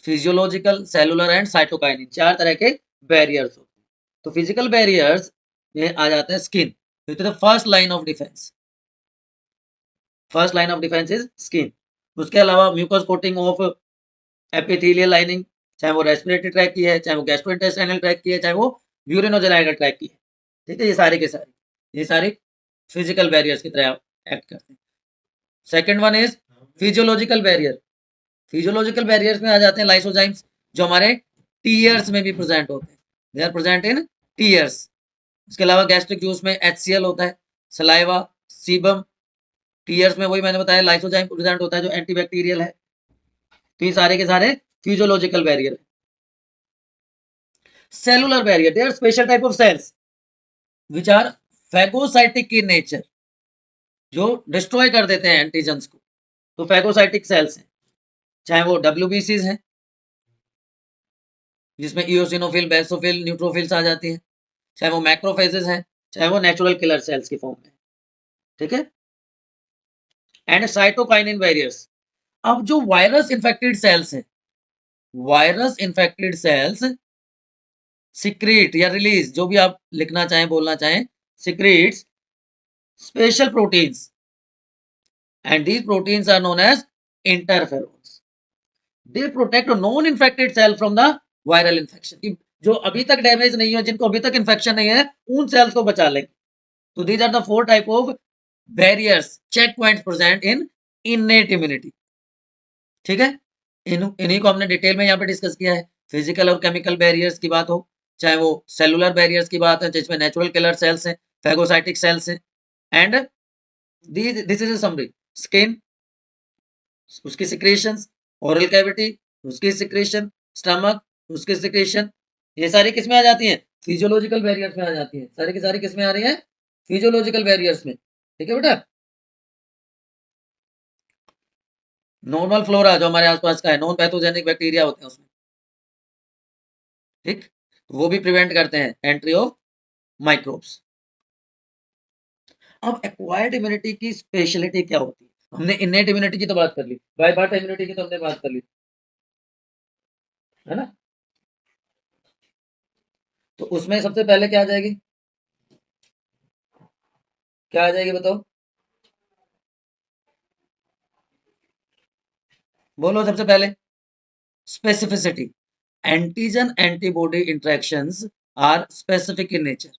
physiological, cellular and cytokinin, चार तरह के बैरियर्स होते हैं। तो फिजिकल बैरियर्स में आ जाता है skin, it is the first line of defence. First line of defence is skin. उसके अलावा mucus coating of epithelial lining, चाहे वो रेस्पिरेटरी ट्रैक की है, चाहे वो गैस्ट्रोइंटेस्टाइनल ट्रैक की है, चाहे वो यूरिनोजेनाइडल ट्रैक की है। ठीक है। ये सारे के सारे, ये सारे फिजिकल बैरियर्स की तरह एक्ट करते हैं। Second one is physiological barrier. Physiological barriers में आ जाते हैं लाइसोजाइम्स, जो हमारे टीयर्स में भी प्रेजेंट होते हैं, they are present in tears. इसके अलावा गैस्ट्रिक जूस में HCl होता है, सलाइवा, सीबम। टीयर्स में वही मैंने बताया लाइसोजाइम प्रेजेंट होता है जो एंटीबैक्टीरियल है। तो ये सारे के सारे फिजियोलॉजिकल बैरियर है। Cellular barrier, they are special type of cells which are phagocytic in nature, जो डिस्ट्रॉय कर देते हैं एंटीजन्स को। तो फैगोसाइटिक सेल्स हैं, चाहे वो WBCs हैं जिसमें इओसिनोफिल, बेसोफिल, न्यूट्रोफिल्स आ जाती हैं, चाहे वो मैक्रोफेजेस हैं, चाहे वो नेचुरल किलर सेल्स की फॉर्म में। ठीक है। And cytokinin barriers. अब जो वायरस इन्फेक्टेड सेल्स हैं, वायरस इन्फेक्टेड सेल्स सिक्रीट या रिलीज, जो भी आप लिखना चाहें बोलना चाहें, secretes special proteins and these proteins are known as interferons. They protect non infected cell from the viral infection. जो अभी तक डैमेज नहीं है, जिनको अभी तक इन्फेक्शन नहीं है, उन सेल्स को बचा लेंगे। तो these are the 4 type of barriers, check points present in innate immunity. ठीक है, इन्हीं को हमने डिटेल में यहाँ पे डिस्कस किया है। फिजिकल और केमिकल बैरियर्स की बात हो, चाहे वो सेलुलर बैरियर्स की बात है जिसमें नेचुरल किलर सेल्स हैं, फैगोसाइटिक सेल्स हैं, and this is a summary. Skin, उसकी सिक्रेशंस, ओरल कैविटी, उसकी सिक्रेशन, स्टमक, उसकी सिक्रेशन, ये सारी किस में आ जाती हैं? फिजियोलॉजिकल बैरियर्स में आ जाती हैं। सारी की सारी किस में आ रही है? फिजियोलॉजिकल बैरियर्स में। ठीक है बेटा। नॉर्मल फ्लोरा जो हमारे आसपास का है, नॉन पैथोजेनिक बैक्टीरिया होते हैं उसमें, ठीक, वो भी प्रिवेंट करते हैं एंट्री ऑफ माइक्रोब्स। अब एक्वायर्ड इम्यूनिटी की स्पेशलिटी क्या होती है? हमने इनेट इम्यूनिटी की तो बात कर ली, बाय बर्थ इम्यूनिटी की तो हमने बात कर ली, है ना। तो उसमें सबसे पहले क्या आ जाएगी? क्या आ जाएगी बताओ? बोलो सबसे पहले। Specificity. Antigen antibody interactions are specific in nature,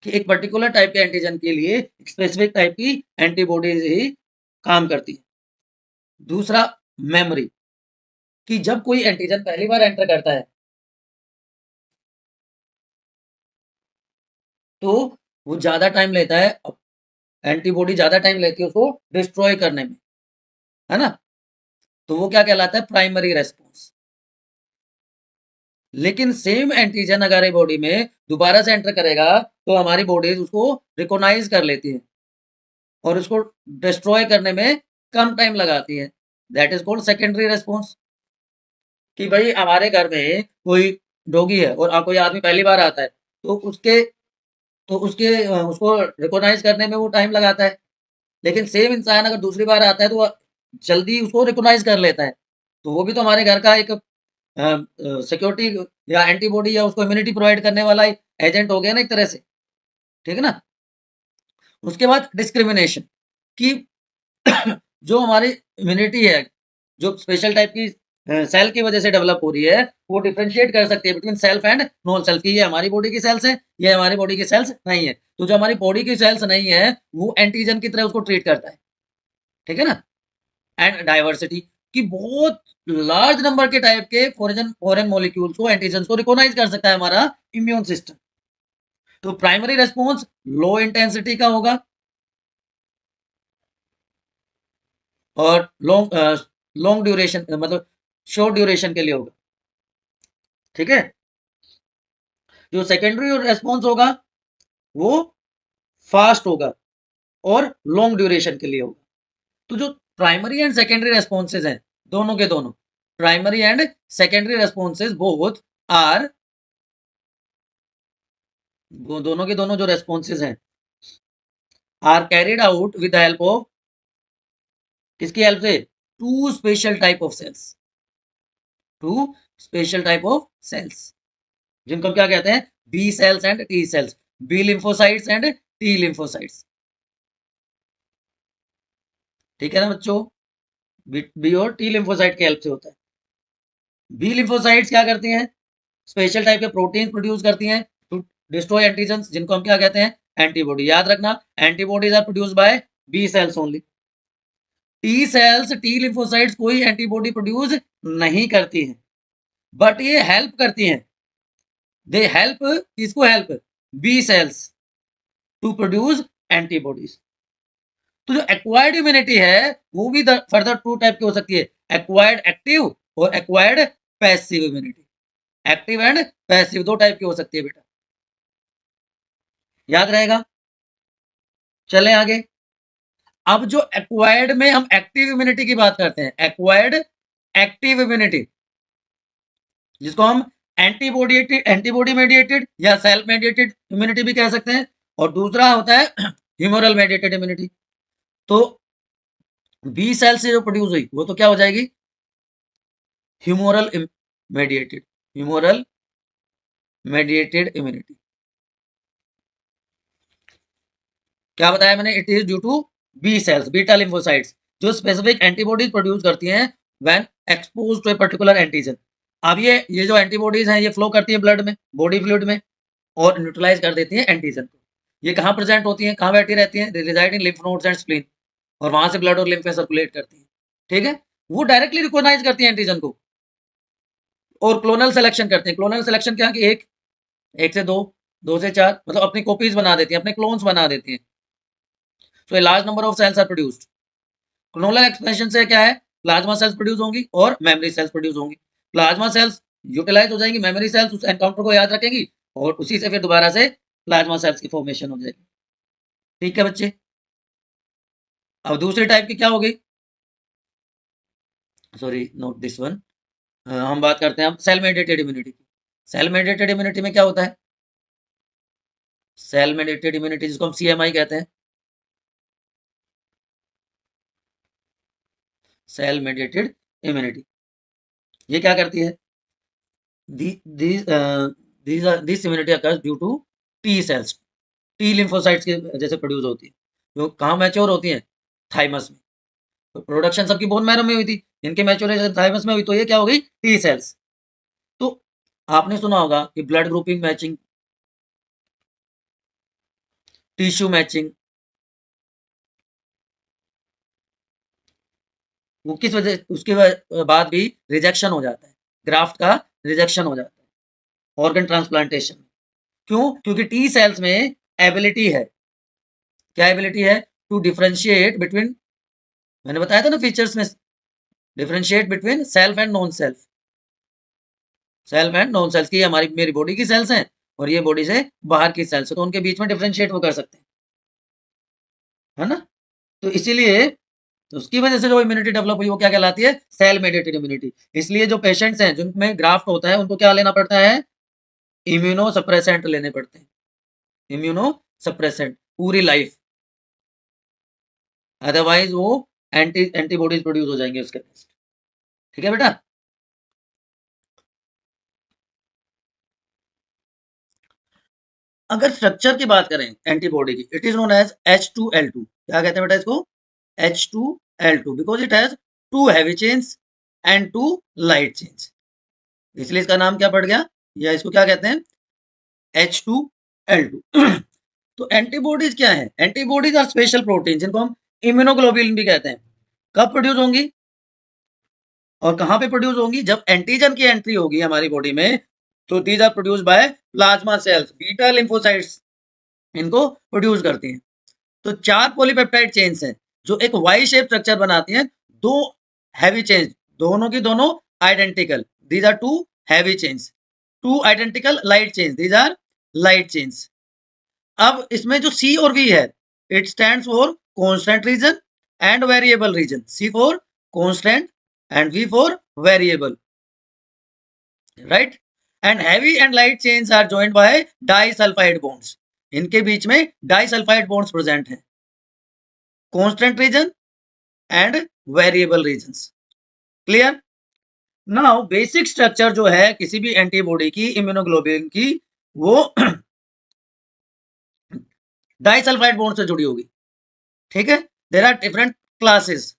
कि एक पर्टिकुलर टाइप के एंटीजन के लिए स्पेसिफिक टाइप की एंटीबॉडीज ही काम करती है। दूसरा, मेमोरी, कि जब कोई एंटीजन पहली बार एंटर करता है तो वो ज्यादा टाइम लेता है, एंटीबॉडी ज्यादा टाइम लेती है उसको डिस्ट्रॉय करने में, है ना। तो वो क्या कहलाता है? Primary response. लेकिन सेम एंटीजन अगर बॉडी में दोबारा से एंटर करेगा तो हमारी बॉडी उसको रिकॉग्नाइज कर लेती है और उसको डिस्ट्रॉय करने में कम टाइम लगाती है। That is called secondary response. कि भाई हमारे घर में कोई डॉगी है और कोई आदमी पहली बार आता है तो उसको रिकॉग्नाइज करने में वो टाइम लगाता है। लेकिन सेम इंसान अगर दूसरी बार आता है तो वो जल्दी उसको रिकॉग्नाइज कर लेता है। तो वो भी तो हमारे घर का एक सिक्योरिटी या एंटीबॉडी या उसको इम्यूनिटी प्रोवाइड करने वाला एजेंट हो गया ना एक तरह से। ठीक है ना। उसके बाद डिस्क्रिमिनेशन, कि जो हमारी इम्यूनिटी है, जो स्पेशल टाइप की सेल की वजह से डेवलप हो रही है, वो डिफरेंशिएट कर सकती है between self and non self, की ये हमारी बॉडी की सेल्स है, ये हमारी बॉडी की सेल्स नहीं है। तो जो हमारी बॉडी की सेल्स नहीं है वो एंटीजन की तरह उसको ट्रीट करता है। ठीक है ना। एंड डाइवर्सिटी, कि बहुत लार्ज नंबर के टाइप के फॉरेन मॉलिक्यूल्स को, एंटीजन को रिकॉग्नाइज कर सकता है हमारा इम्यून सिस्टम। तो प्राइमरी रेस्पॉन्स लो इंटेंसिटी का होगा और लॉन्ग ड्यूरेशन, मतलब शॉर्ट ड्यूरेशन के लिए होगा। ठीक है। जो सेकेंडरी रेस्पॉन्स होगा वो फास्ट होगा और लॉन्ग ड्यूरेशन के लिए होगा। तो जो प्राइमरी एंड सेकेंडरी रेस्पॉन्सेज हैं, दोनों के दोनों, primary and secondary responses both are, वो दोनों के दोनों जो रेस्पॉन्सेज हैं are carried out with the help of, किसकी हेल्प से? Two special type of cells, two special type of cells, जिनको हम क्या कहते हैं? B cells and T cells, B lymphocytes and T lymphocytes. ठीक है ना बच्चों। बी और टी लिम्फोसाइट की हेल्प से होता है। बी लिम्फोसाइट्स क्या करती हैं? स्पेशल टाइप के प्रोटीन प्रोड्यूस करती हैं टू डिस्ट्रॉय एंटीजन, जिनको हम क्या कहते हैं? एंटीबॉडी। याद रखना, antibodies are produce by B cells only. T cells, T lymphocytes कोई एंटीबॉडी प्रोड्यूस नहीं करती हैं, बट ये हेल्प करती हैं। दे हेल्प, किसको help? B cells to produce antibodies. तो जो एक्वायर्ड इम्यूनिटी है वो भी फर्दर टू टाइप की हो सकती है, एक्वायर्ड एक्टिव और acquired passive immunity. Active and passive दो टाइप की हो सकती है बेटा, याद रहेगा। चलें आगे। अब जो एक्वायर्ड में हम एक्टिव इम्यूनिटी की बात करते हैं, एक्वायर्ड एक्टिव इम्यूनिटी, जिसको हम एंटीबॉडी मेडिएटेड या सेल्फ मेडिएटेड इम्यूनिटी भी कह सकते हैं, और दूसरा होता है ह्यूमरल मेडिएटेड इम्यूनिटी। तो बी सेल से जो प्रोड्यूस हुई वो तो क्या हो जाएगी? Humoral mediated, humoral mediated immunity. क्या बताया मैंने? It is due to B cells, beta lymphocytes, जो स्पेसिफिक एंटीबॉडीज प्रोड्यूस करती हैं when expose to a particular antigen. अब ये जो एंटीबॉडीज हैं ये फ्लो करती है ब्लड में, बॉडी फ्लूइड में, और न्यूट्रलाइज कर देती है एंटीजन को। ये कहाँ प्रेजेंट होती है, कहाँ बैठी रहती है? They reside in lymph nodes and spleen, और वहां से ब्लड और लिम्फ में सर्कुलेट करती है। ठीक है, वो डायरेक्टली रिकॉग्नाइज करती है एंटीजन को और क्लोनल सिलेक्शन करते हैं। क्लोनल सिलेक्शन क्या कि एक से दो, दो से चार, मतलब अपनी कॉपीज बना देती हैं, अपने क्लोन्स बना देती हैं। So a large number of cells are produced. Clonal expansion से क्या है? प्लाज्मा सेल्स प्रोड्यूस होंगी और मेमोरी सेल्स प्रोड्यूस होंगी। प्लाज्मा सेल्स यूटिलाइज हो जाएंगी, मेमोरी सेल्स उस एनकाउंटर को याद रखेंगी और उसी से फिर दोबारा से प्लाज्मा सेल्स की फॉर्मेशन हो जाएगी। ठीक है बच्चे, अब दूसरी टाइप की क्या हो गई? Sorry, note this one. हम बात करते हैं अब सेल मेडिएटेड इम्यूनिटी की। सेल मेडिएटेड इम्यूनिटी में क्या होता है? सेल मेडिएटेड इम्यूनिटी जिसको हम सीएमआई कहते हैं, सेल मेडिएटेड इम्यूनिटी। ये क्या करती है? This immunity occurs due to T cells, T lymphocytes के जैसे प्रोड्यूस होती है, जो कहाँ मैच्योर होती है? थाइमस में। तो प्रोडक्शन सबकी बोन मैरो में हुई थी, इनके मैच्योरेशन थाइमस में हुई, तो ये क्या हो गई? T cells. तो आपने सुना होगा कि blood grouping matching, tissue matching, वो किस वजह, उसके बाद भी रिजेक्शन हो जाता है, ग्राफ्ट का रिजेक्शन हो जाता है ऑर्गन ट्रांसप्लांटेशन। क्यों? क्योंकि टी सेल्स में एबिलिटी है, क्या एबिलिटी है? टू डिफरेंशिएट बिटवीन, मैंने बताया था ना फीचर्स में, differentiate between self and non self, self and non self की हमारी मेरी बॉडी की सेल्स हैं और ये बॉडी से बाहर की सेल्स है, तो उनके बीच में डिफरेंशिएट वो कर सकते हैं, है ना? तो इसीलिए उसकी वजह से जो इम्यूनिटी डेवलप हुई वो क्या कहलाती है? Cell mediated immunity. इसलिए जो पेशेंट्स हैं जिनमें ग्राफ्ट होता है उनको क्या लेना पड़ता है? इम्यूनो सप्रेसेंट लेने पड़ते हैं, इम्यूनो सप्रेसेंट पूरी लाइफ, अदरवाइज वो एंटीबॉडीज प्रोड्यूस हो जाएंगे उसके अगेंस्ट। ठीक है बेटा, अगर स्ट्रक्चर की बात करें एंटीबॉडी की, it is known as H2L2। क्या कहते हैं बेटा इसको? H2L2, because it has two heavy chains and two light chains, इसलिए इसका नाम क्या पड़ गया, या इसको क्या कहते हैं? H2L2। तो एंटीबॉडीज क्या है? एंटीबॉडीज आर स्पेशल प्रोटीन जिनको हम इम्यूनोग्लोबुलिन भी कहते हैं। कब प्रोड्यूस होंगी और कहां पे प्रोड्यूस होंगी? जब एंटीजन की एंट्री होगी हमारी बॉडी में, तो these are produce by plasma cells, beta lymphocytes इनको प्रोड्यूस करती हैं। तो चार पॉलीपेप्टाइड चेन्स हैं जो एक वाई शेप स्ट्रक्चर बनाती हैं, दो हैवी चेन्स, दोनों की दोनों identical, these are two heavy chains, two identical light chains, these are light chains. अब इसमें जो सी और वी है, it stands for constant region and variable region, C for constant and V for variable, right? And heavy and light chains are joined by disulphide bonds, इनके बीच में disulphide bonds present हैं, constant region and variable regions. Clear? Now basic structure जो है किसी भी antibody की, immunoglobulin की, वो डाइसल्फाइड बॉन्ड से जुड़ी होगी। ठीक है, देयर आर डिफरेंट क्लासेस।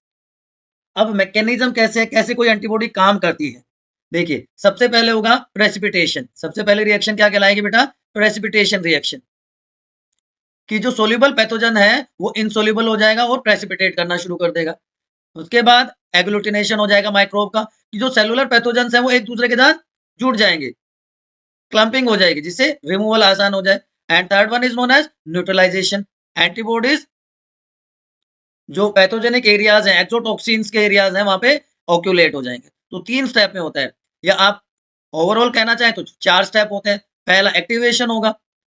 अब मैकेनिज्म कैसे, कैसे कोई एंटीबॉडी काम करती है? देखिए, सबसे पहले होगा प्रेसिपिटेशन। सबसे पहले रिएक्शन क्या कहलाएगी बेटा? प्रेसिपिटेशन रिएक्शन, कि जो सोल्यूबल पैथोजन है वो इनसोल्यूबल हो जाएगा और प्रेसिपिटेट करना शुरू कर देगा। उसके बाद एग्लूटिनेशन हो जाएगा माइक्रोब का, कि जो सेलुलर पैथोजन है वो एक दूसरे के साथ जुड़ जाएंगे, क्लम्पिंग हो जाएगी जिससे रिमूवल आसान हो जाए। And third one is known as neutralisation. Antibodies जो पैथोजेनिक एरियाज हैं, एक्सोटॉक्सिन्स के एरियाज हैं, वहां पे ऑक्यूलेट हो जाएंगे। तो तीन स्टेप में होता है, या आप ओवरऑल कहना चाहें तो चार स्टेप होते हैं। पहला एक्टिवेशन होगा,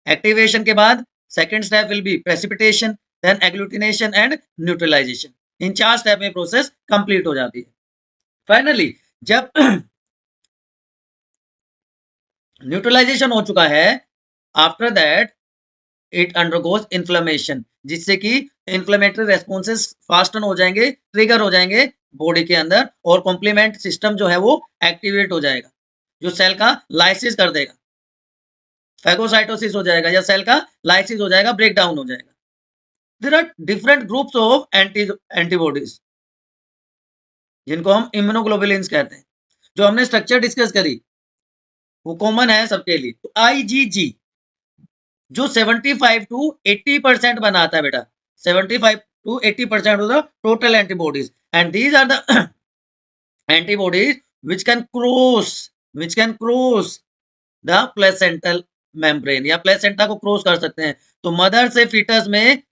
एक्टिवेशन के बाद second step will be precipitation, then agglutination and neutralisation. इन चार स्टेप में प्रोसेस कंप्लीट हो जाती है। फाइनली जब न्यूट्रलाइजेशन हो चुका है, after that it undergoes inflammation, जिससे कि इन्फ्लेमेटरी रेस्पॉन्सेस फास्टन हो जाएंगे, ट्रिगर हो जाएंगे बॉडी के अंदर, और कॉम्प्लीमेंट सिस्टम जो है वो एक्टिवेट हो जाएगा, जो सेल का लाइसिस कर देगा, फैगोसाइटोसिस हो जाएगा, या सेल का लाइसिस हो जाएगा, ब्रेक डाउन हो जाएगा। There are different groups of antibodies, जिनको हम इम्यूनोग्लोबुलिन्स कहते हैं। जो हमने स्ट्रक्चर डिस्कस करी वो कॉमन है सबके लिए। तो आईजीजी जो 75 टू 80% बनाता है बेटा, 75 to 80% of the total antibodies, and these are the antibodies which can cross the placental membrane, या प्लेसेंटा को क्रॉस कर सकते हैं। तो मदर से फीटस में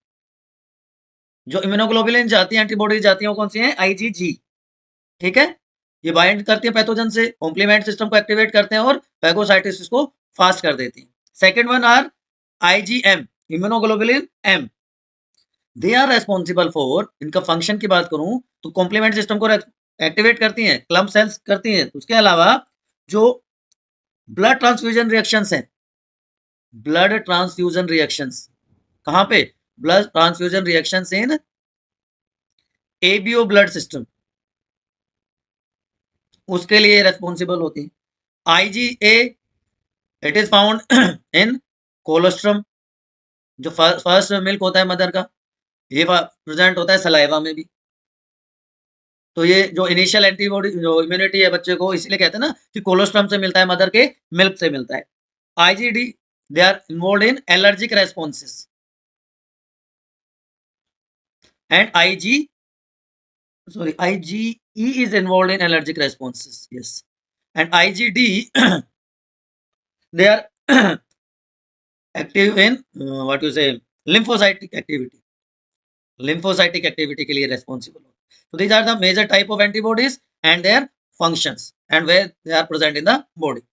जो इम्यूनोग्लोबुलिन जाती है, एंटीबॉडीज जाती है, वो कौन सी है? आईजीजी। ठीक है, ये बाइंड करती है पैथोजन से, कॉम्प्लीमेंट सिस्टम को एक्टिवेट करते हैं और फैगोसाइटोसिस को फास्ट कर देती है। Second one are IgM, immunoglobulin M, they are responsible for, इनका फंक्शन की बात करूं तो कॉम्प्लीमेंट सिस्टम को एक्टिवेट करती हैं, क्लम्प सेल्स करती हैं। उसके अलावा जो ब्लड ट्रांसफ्यूजन रिएक्शंस हैं, ब्लड ट्रांसफ्यूजन रिएक्शंस कहां पे? Blood transfusion reactions in ABO blood system, उसके लिए रेस्पॉन्सिबल होती है। IgA it is found in colostrum, जो फर्स्ट मिल्क होता है मदर का, ये प्रेजेंट होता है सलाइवा में भी। तो ये जो इनिशियल एंटीबॉडी जो इम्यूनिटी है बच्चे को, इसलिए कहते हैं ना कि कोलोस्ट्रम से मिलता है, मदर के मिल्क से मिलता है। IgD they are involve in allergic responses, and IgE is involved in allergic responses. Yes, and IgD they are active in what you say lymphocytic activity. Lymphocytic activity के लिए responsible. So these are the major type of antibodies and their functions and where they are present in the body.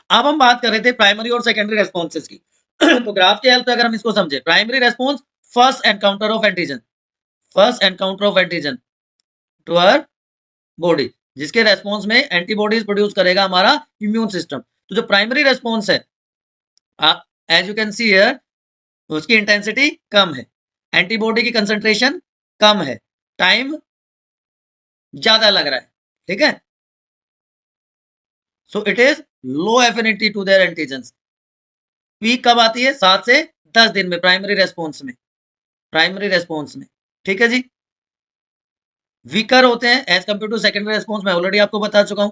अब हम बात कर रहे थे primary और secondary responses की। तो ग्राफ के हेल्प से अगर हम इसको समझे, primary response first encounter of antigen, first encounter of antigen to our body, जिसके रेस्पॉन्स में एंटीबॉडीज प्रोड्यूस करेगा हमारा इम्यून सिस्टम। तो जो प्राइमरी रेस्पॉन्स है, आप as you can see here, उसकी इंटेंसिटी कम है, एंटीबॉडी की कंसंट्रेशन कम है, टाइम ज्यादा लग रहा है। ठीक है, so it is low affinity to their antigens. Peak कब आती है? 7 से 10 दिन में, प्राइमरी रेस्पॉन्स में, प्राइमरी रेस्पॉन्स में। ठीक है जी, वीकर होते हैं as compare to secondary response, मैं ऑलरेडी आपको बता चुका हूं,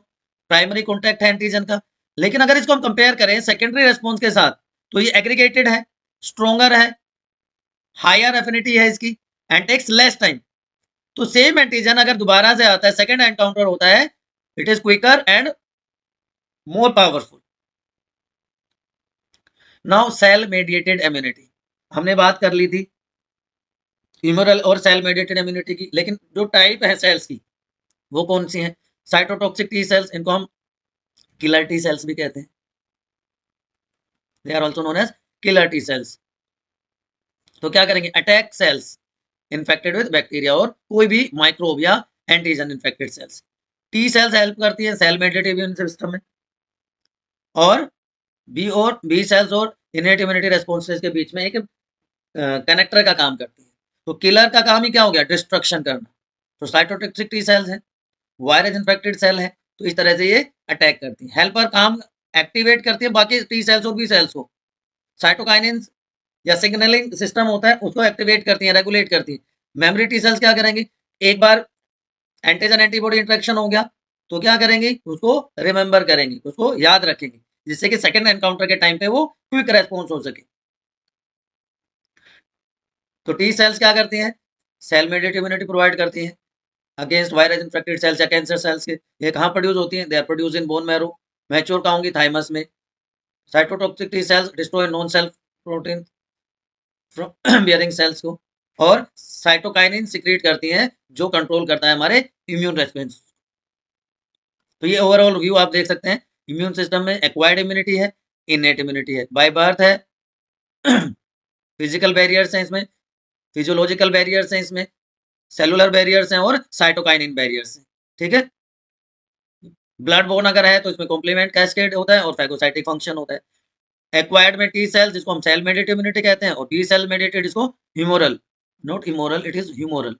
प्राइमरी कॉन्टैक्ट है एंटीजन का। लेकिन अगर इसको हम कंपेयर करें सेकेंडरी रेस्पॉन्स के साथ, तो ये एग्रीगेटेड है, स्ट्रोंगर है, हायर एफिनिटी है इसकी, एंड टेक्स लेस टाइम। तो सेम एंटीजन अगर दोबारा से आता है, सेकेंड एनकाउंटर होता है, it is quicker and more powerful. Now cell mediated immunity, हमने बात कर ली थी ह्यूमरल और सेल मेडिएटेड इम्यूनिटी की, लेकिन जो टाइप है सेल्स की वो कौन सी है? साइटोटॉक्सिक टी सेल्स, इनको हम किलर टी सेल्स भी कहते हैं, they are also known as killer T cells. तो क्या करेंगे? Attack cells infected with bacteria और कोई भी माइक्रोब या antigen infected cells. T cells help करती है सेल मेडिएटेड इम्यून सिस्टम में, और बी सेल्स और इनेट इम्यूनिटी रेस्पॉन्सेस के बीच में एक कनेक्टर का काम करती है। तो किलर का काम ही क्या हो गया? डिस्ट्रक्शन करना। तो साइटोटॉक्सिक टी सेल्स है, वायरस इन्फेक्टेड सेल है, तो इस तरह से ये अटैक करती है। हेल्पर काम एक्टिवेट करती है बाकी टी सेल्स और बी सेल्स को, साइटोकाइनिन या सिग्नलिंग सिस्टम होता है उसको एक्टिवेट करती है, रेगुलेट करती है। मेमोरी टी सेल्स क्या करेंगे? एक बार एंटीजन एंटीबॉडी इंटरेक्शन हो गया तो क्या करेंगे? उसको रिमेंबर करेंगे, उसको याद रखेंगे, जिससे कि सेकंड एनकाउंटर के टाइम पे वो क्विक रेस्पॉन्स हो सके। तो टी सेल्स क्या करती हैं? सेल मेडिएटेड इम्यूनिटी प्रोवाइड करती हैं अगेंस्ट वायरस इन्फेक्टेड सेल्स या कैंसर सेल्स के। ये कहाँ प्रोड्यूस होती हैं? They are produce in bone marrow, mature कहाँ होंगी? थाइमस में। Cytotoxic T cells destroy non self protein from bearing cells को, और साइटोकाइनिन सिक्रीट करती हैं जो कंट्रोल करता है हमारे इम्यून रेस्पॉन्स। तो ये ओवरऑल व्यू आप देख सकते हैं। इम्यून सिस्टम में एक्वायर्ड इम्यूनिटी है, इनेट इम्यूनिटी है, बाय बर्थ है, फिजिकल बैरियर्स हैं इसमें, फिजियोलॉजिकल बैरियर्स हैं इसमें, सेलुलर बैरियर्स हैं और साइटोकाइनिन बैरियर्स हैं। ठीक है, ब्लड बोर्न अगर है तो इसमें कॉम्प्लीमेंट कैस्केड होता है और फैगोसाइटिक फंक्शन होता है। एक्वायर्ड में टी सेल्स जिसको हम सेल मेडिएटेड इम्यूनिटी कहते हैं, और बी सेल मेडिएटेड इसको humoral, not immoral, it is humoral,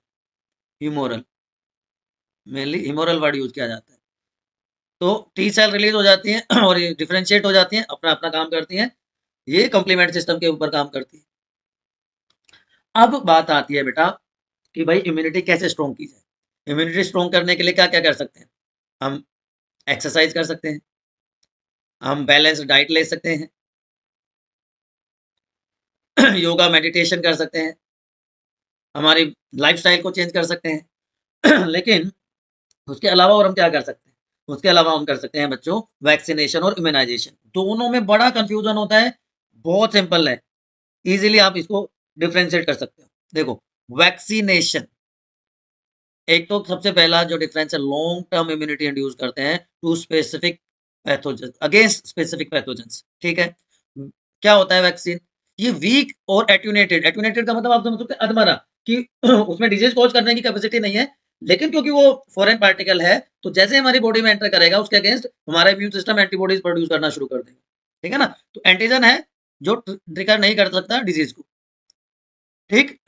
humoral, mainly humoral word use किया जाता है। तो टी सेल रिलीज हो जाती हैं और ये डिफरेंशिएट हो जाती हैं, अपना अपना काम करती हैं, ये कॉम्प्लीमेंट सिस्टम के ऊपर काम करती है। अब बात आती है बेटा कि भाई इम्यूनिटी कैसे स्ट्रॉन्ग की जाए। इम्यूनिटी स्ट्रॉन्ग करने के लिए क्या क्या कर सकते हैं? हम एक्सरसाइज कर सकते हैं, हम बैलेंस डाइट ले सकते हैं, योगा मेडिटेशन कर सकते हैं, हमारी लाइफस्टाइल को चेंज कर सकते हैं लेकिन उसके अलावा और हम क्या कर सकते हैं? उसके अलावा हम कर सकते हैं बच्चों वैक्सीनेशन और इम्यूनाइजेशन। दोनों में बड़ा कंफ्यूजन होता है, बहुत सिंपल है, इजीली आप इसको डिफरेंशिएट कर सकते हो। देखो वैक्सीनेशन, एक तो सबसे पहला जो डिफरेंस है, लॉन्ग टर्म इम्यूनिटी इंड्यूस करते हैं to specific pathogen, against specific pathogen. ठीक है, क्या होता है वैक्सीन? ये वीक और एट्यूनेटेड, एट्यूनेटेड का मतलब आप समझ सकते हैं अधमरा, कि उसमें डिजीज कॉज करने की कैपेसिटी नहीं है, लेकिन क्योंकि वो फॉरेन पार्टिकल है तो जैसे हमारी बॉडी में एंटर करेगा उसके अगेंस्ट हमारा इम्यून सिस्टम एंटीबॉडीज प्रोड्यूस करना शुरू कर देगा। ठीक है ना, तो एंटीजन है जो ट्रिगर नहीं कर सकता डिजीज को। ठीक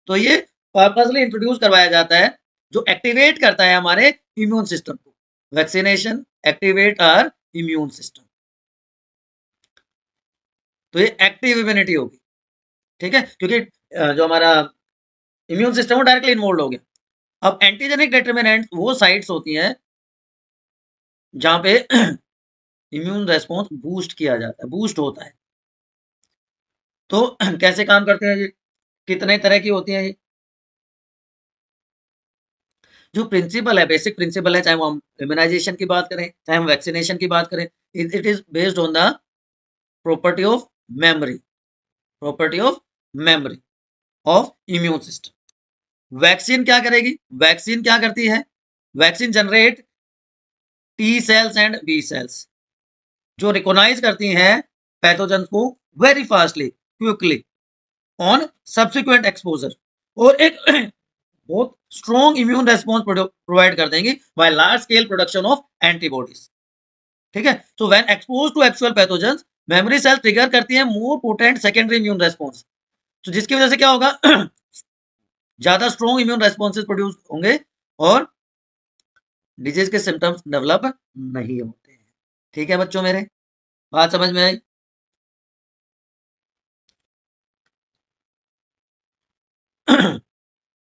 तो ये पर्पसली इंट्रोड्यूस करवाया जाता है जो एक्टिवेट करता है हमारे इम्यून सिस्टम को। Vaccination activate our immune system, तो ये एक्टिव इम्यूनिटी होगी। ठीक है, क्योंकि जो हमारा इम्यून सिस्टम वो डायरेक्टली इन्वॉल्व हो गया। अब एंटीजेनिक डिटर्मिनेंट वो साइट्स होती हैं जहां पे इम्यून रेस्पॉन्स बूस्ट किया जाता है, बूस्ट होता है। तो कैसे काम करते हैं ये, कितने तरह की होती हैं ये? जो प्रिंसिपल है, बेसिक प्रिंसिपल है, चाहे वो हम इम्यूनाइजेशन की बात करें चाहे हम वैक्सीनेशन की बात करें, it is based on the property of memory, property of memory of immune system. Vaccine क्या करेगी? वैक्सीन क्या करती है? Vaccine generate T cells and B cells जो रिकॉग्नाइज करती हैं पैथोजन को very fastly, quickly on subsequent exposure, और एक बहुत स्ट्रॉन्ग इम्यून रेस्पॉन्स प्रोवाइड कर देंगी by large scale production of antibodies. ठीक है, so when expose to actual pathogens, memory cell trigger करती है more potent secondary immune response, तो जिसकी वजह से क्या होगा ज्यादा स्ट्रॉन्ग इम्यून रेस्पॉन्सेज प्रोड्यूस होंगे और डिजीज के सिम्टम्स डेवलप नहीं होते हैं। ठीक है बच्चों, मेरे बात समझ में आई?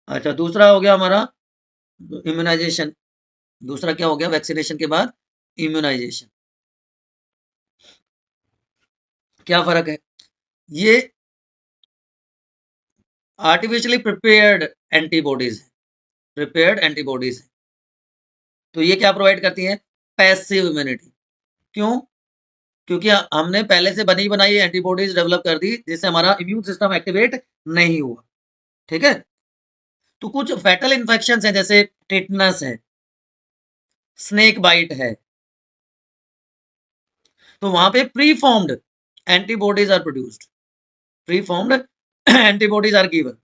अच्छा, दूसरा हो गया हमारा इम्यूनाइजेशन। दूसरा क्या हो गया वैक्सीनेशन के बाद? इम्यूनाइजेशन। क्या फर्क है? ये artificially prepared antibodies, prepared antibodies, तो ये क्या प्रोवाइड करती है? Passive immunity. क्यों? क्योंकि हमने पहले से बनी बनाई एंटीबॉडीज डेवलप कर दी जिससे हमारा इम्यून सिस्टम एक्टिवेट नहीं हुआ। ठीक है, तो कुछ फैटल इन्फेक्शन है जैसे टिटनस है, स्नेक बाइट है, तो वहां पे pre formed antibodies are produced, pre formed antibodies are given,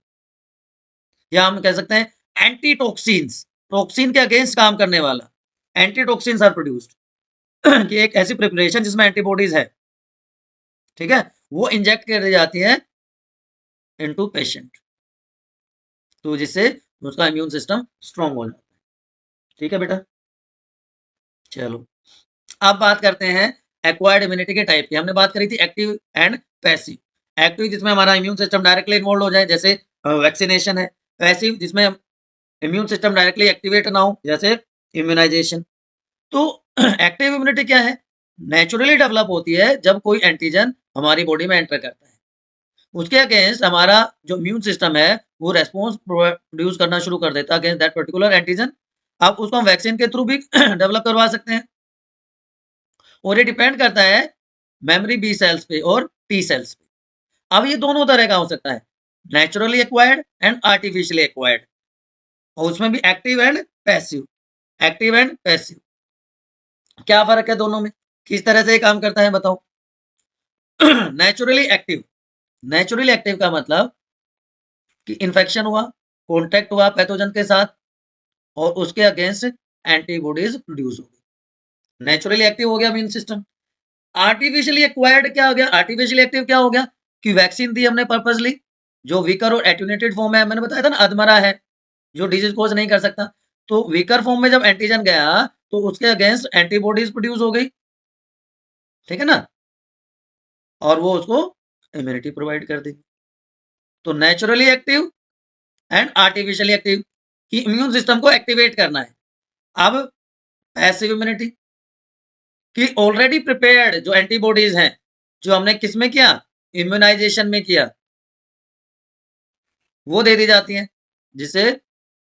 या हम कह सकते हैं एंटी टॉक्सिन्स, टॉक्सिन के अगेंस्ट काम करने वाला एंटी टॉक्सिन्स आर प्रोड्यूस्ड कि एक ऐसी प्रिपरेशन जिसमें एंटीबॉडीज है, ठीक है, वो इंजेक्ट कर दी जाती है इनटू पेशेंट, तो जिससे उसका इम्यून सिस्टम स्ट्रांग हो जाता है। ठीक है बेटा, चलो अब बात करते हैं एक्वायर्ड इम्यूनिटी के टाइप की। हमने बात करी थी एक्टिव एंड पैसिव। एक्टिव जिसमें हमारा इम्यून सिस्टम डायरेक्टली इन्वॉल्व हो जाए जैसे वैक्सीनेशन है, पैसिव जिसमें इम्यून सिस्टम डायरेक्टली एक्टिवेट ना हो जैसे इम्यूनाइजेशन। तो एक्टिव इम्यूनिटी क्या है? नेचुरली डेवलप होती है जब कोई एंटीजन हमारी बॉडी में एंटर करता है, उसके अगेंस्ट हमारा जो इम्यून सिस्टम है वो रेस्पॉन्स प्रोड्यूस करना शुरू कर देता है अगेंस्ट दैट पर्टिकुलर एंटीजन। अब उसको हम वैक्सीन के थ्रू भी डेवलप करवा सकते हैं, और ये डिपेंड करता है मेमोरी बी सेल्स पे और टी सेल्स पे। अब ये दोनों तरह का हो सकता है, naturally acquired and artificially acquired, और उसमें भी active and passive, active and passive. क्या फर्क है दोनों में, किस तरह से ये काम करता है बताओ? नेचुरली एक्टिव, नेचुरली एक्टिव का मतलब कि इन्फेक्शन हुआ, कॉन्टेक्ट हुआ पैथोजन के साथ और उसके अगेंस्ट एंटीबॉडीज प्रोड्यूस हो गई, नेचुरली एक्टिव हो गया इम्यून सिस्टम। आर्टिफिशियली एक्वायर्ड क्या हो गया, आर्टिफिशियली एक्टिव क्या हो गया कि वैक्सीन दी हमने पर्पसली, जो वीकर और एट्यूनेटेड फॉर्म है, मैंने बताया था ना अधमरा है जो डिजीज कोज नहीं कर सकता, तो वीकर फॉर्म में जब एंटीजन गया तो उसके अगेंस्ट एंटीबॉडीज प्रोड्यूस हो गई, ठीक है ना, और वो उसको इम्यूनिटी प्रोवाइड कर देगी। तो naturally active and artificially active कि इम्यून सिस्टम को एक्टिवेट करना है। अब पैसिव इम्यूनिटी कि ऑलरेडी प्रिपेयर्ड जो एंटीबॉडीज हैं, जो हमने किसमें किया, इम्यूनाइजेशन में किया, वो दे दी जाती हैं, जिससे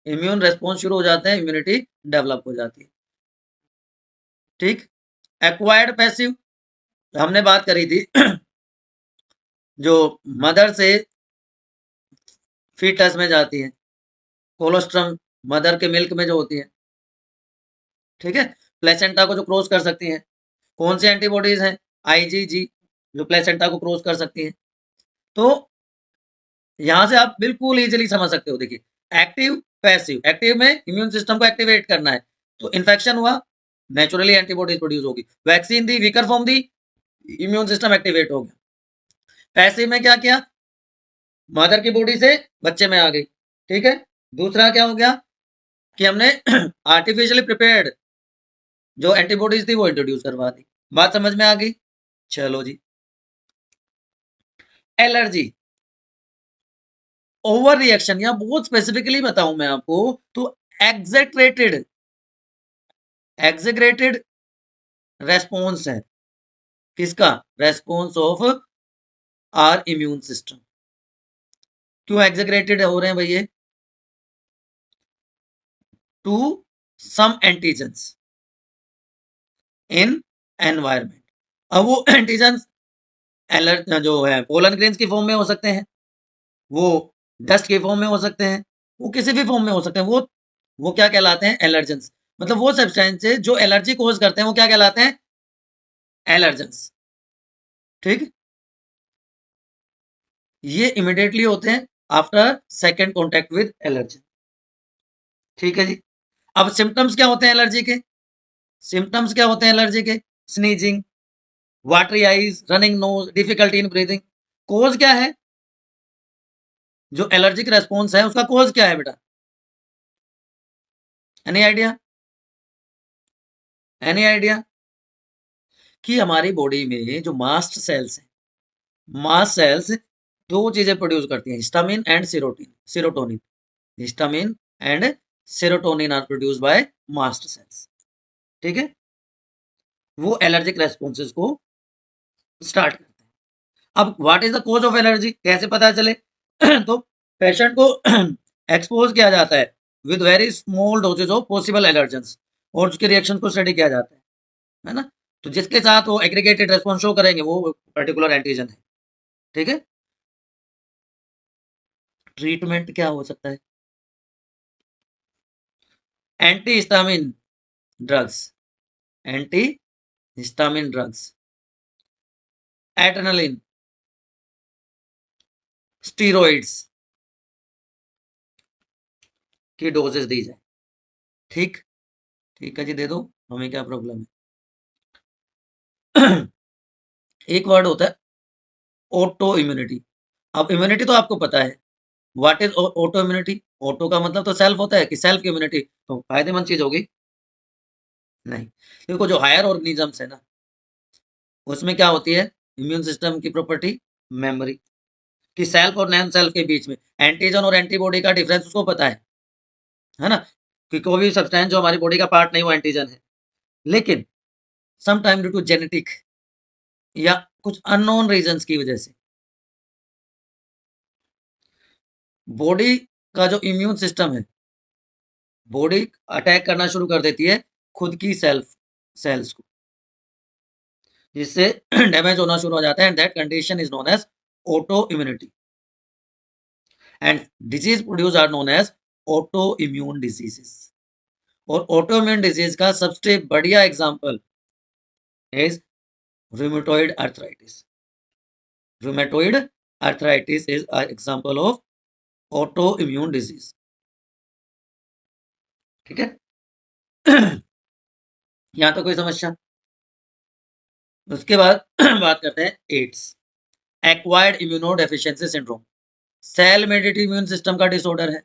इम्यून रेस्पॉन्स शुरू हो जाते हैं, इम्यूनिटी डेवलप हो जाती है। ठीक, एक्वायर्ड पैसिव हमने बात करी थी जो मदर से फीटस में जाती है, कोलोस्ट्रम मदर के मिल्क में जो होती है, ठीक है, प्लेसेंटा को जो क्रॉस कर सकती हैं, कौन सी एंटीबॉडीज हैं, आईजीजी, जो प्लेसेंटा को क्रॉस कर सकती हैं। तो यहां से आप बिल्कुल इजीली समझ सकते हो, देखिए एक्टिव पैसिव, एक्टिव में इम्यून सिस्टम को एक्टिवेट करना है, तो इन्फेक्शन हुआ, नेचुरली एंटीबॉडीज प्रोड्यूस होगी, वैक्सीन दी, वीकर फॉर्म दी, इम्यून सिस्टम एक्टिवेट हो गया। पैसिव में क्या किया, मदर की बॉडी से बच्चे में आ गई, ठीक है। दूसरा क्या हो गया कि हमने आर्टिफिशियली प्रिपेयर्ड जो एंटीबॉडीज थी वो इंट्रोड्यूस करवा दी। बात समझ में आ गई, चलो जी। एलर्जी, ओवर रिएक्शन, या बहुत स्पेसिफिकली बताऊं मैं आपको तो एग्जेग्रेटेड, एग्जेग्रेटेड रेस्पॉन्स है, किसका, response of our immune system. क्यों एग्जेग्रेटेड हो रहे हैं भैया, to some antigens in environment. अब वो एंटीजेंस जो है पोलन ग्रेन्स की फॉर्म में हो सकते हैं, वो डस्ट के फॉर्म में हो सकते हैं, वो किसी भी फॉर्म में हो सकते हैं, वो क्या कहलाते हैं, एलर्जेंस। मतलब वो सब्सटेंसेस जो एलर्जी कोज करते हैं वो क्या कहलाते हैं, एलर्जेंस। ठीक, ये इमिडिएटली होते हैं after second contact with allergy. ठीक है जी। अब सिम्टम्स क्या होते हैं एलर्जी के, सिम्टम्स क्या होते हैं एलर्जी के, sneezing, watery eyes, running nose, difficulty in breathing. Cause क्या है, जो एलर्जिक रेस्पॉन्स है उसका कोज क्या है बेटा, एनी आइडिया, एनी आइडिया कि हमारी बॉडी में जो मास्ट सेल्स हैं, मास्ट सेल्स दो चीजें प्रोड्यूस करती हैं, histamine and serotonin, histamine and serotonin are produce by mast cells, ठीक है। वो एलर्जिक रेस्पॉन्सेज को स्टार्ट करते हैं। अब what is the cause of allergy कैसे पता चले तो पेशेंट को एक्सपोज किया जाता है with very small doses of possible allergens, और उसके रिएक्शन को स्टडी किया जाता है ना, तो जिसके साथ वो एग्रीगेटेड रेस्पॉन्स शो करेंगे वो पर्टिकुलर एंटीजन है, ठीक है। ट्रीटमेंट क्या हो सकता है, anti histamine drugs, anti histamine drugs, adrenaline, steroids की डोजेस दी जाए, ठीक, ठीक है जी, दे दो, हमें क्या प्रॉब्लम है एक वर्ड होता है ऑटो इम्यूनिटी। अब इम्यूनिटी तो आपको पता है, what is auto immunity, auto का मतलब तो सेल्फ होता है कि सेल्फ इम्यूनिटी तो फायदेमंद चीज होगी, नहीं। देखो जो हायर ऑर्गेनिजम्स है ना, उसमें क्या होती है, इम्यून सिस्टम की प्रॉपर्टी मेमोरी, कि सेल्फ और नॉन सेल्फ के बीच में एंटीजन और एंटीबॉडी का डिफरेंस उसको पता है ना, कि कोई भी सब्सटेंस जो हमारी बॉडी का पार्ट नहीं वो एंटीजन है, लेकिन some time due to genetic या कुछ अननोन रीजंस की वजह से बॉडी का जो इम्यून सिस्टम है, बॉडी अटैक करना शुरू कर देती है खुद की सेल्स को, जिससे डैमेज होना शुरू हो जाता है, and that condition is known as auto immunity, and disease produce are known as auto immune diseases. और ऑटो इम्यून डिजीज का सबसे बढ़िया example is rheumatoid arthritis, rheumatoid arthritis is a example of auto immune disease, ठीक है। यहां तो कोई समस्या, उसके बाद बात करते हैं AIDS, acquired immuno deficiency syndrome. Cell mediated immune system का डिसऑर्डर है,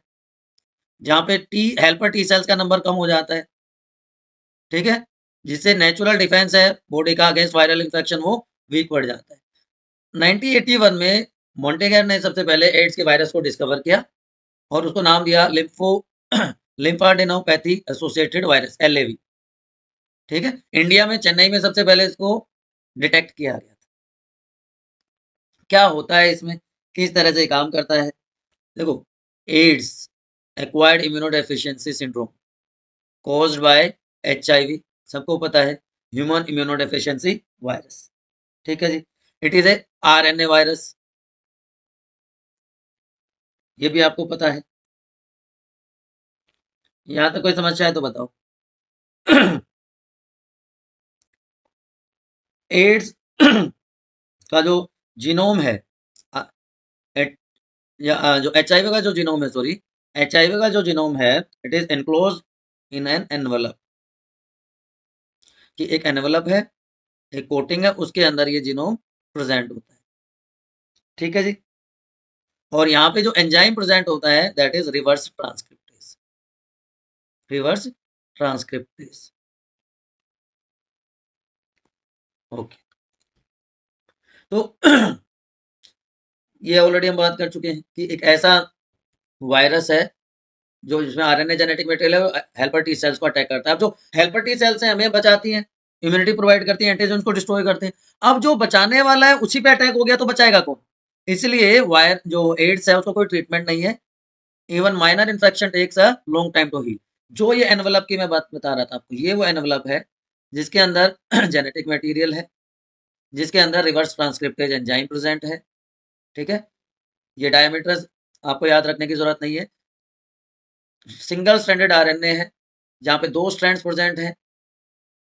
जहां पे हेल्पर टी सेल्स का नंबर कम हो जाता है, ठीक है, जिससे नेचुरल डिफेंस है बॉडी का अगेंस्ट वायरल इन्फेक्शन वो वीक पड़ जाता है। 1981 में मॉन्टेगर ने सबसे पहले एड्स के वायरस को डिस्कवर किया और उसको नाम दिया लिम्फाडेनोपैथी एसोसिएटेड वायरस, LAV, ठीक है। इंडिया में चेन्नई में सबसे पहले इसको डिटेक्ट किया गया था। क्या होता है इसमें, किस तरह से काम करता है, देखो, AIDS acquired immunodeficiency syndrome caused by HIV, सबको पता है, ह्यूमन इम्यूनोडेफिशिएंसी वायरस, ठीक है जी। It is a RNA virus, ये भी आपको पता है। यहां तक कोई समस्या है तो बताओ। एड्स का जो जीनोम है, अ, एट- जो HIV का जो जीनोम है, सॉरी, HIV का जो जीनोम है, it is enclose in an envelope, कि एक एनवलप है, एक कोटिंग है, उसके अंदर ये जीनोम प्रेजेंट होता है, ठीक है जी। और यहाँ पे जो एंजाइम प्रेजेंट होता है that is reverse transcriptase, reverse transcriptase, okay. तो ये ऑलरेडी हम बात कर चुके हैं कि एक ऐसा वायरस है जो जिसमें RNA जेनेटिक मटेरियल है, हेल्पर टी सेल्स को अटैक करता है। अब जो हेल्पर टी सेल्स हैं हमें बचाती हैं, इम्यूनिटी प्रोवाइड करती हैं, एंटीजन्स को डिस्ट्रॉय करते हैं। अब जो बचाने वाला है उसी पे अटैक हो गया तो बचाएगा कौन? इसलिए वायर जो एड्स है उसको कोई ट्रीटमेंट नहीं है। Even minor infection takes a long time to heal. जो ये एनवलप की मैं बात बता रहा था आपको, ये वो एनवलप है जिसके अंदर जेनेटिक मटेरियल है, जिसके अंदर रिवर्स ट्रांसक्रिप्टेज एंजाइम प्रेजेंट है, ठीक है। ये डायमीटर्स आपको याद रखने की जरूरत नहीं है। सिंगल स्ट्रैंडेड RNA है जहां पे 2 स्ट्रैंड्स प्रेजेंट हैं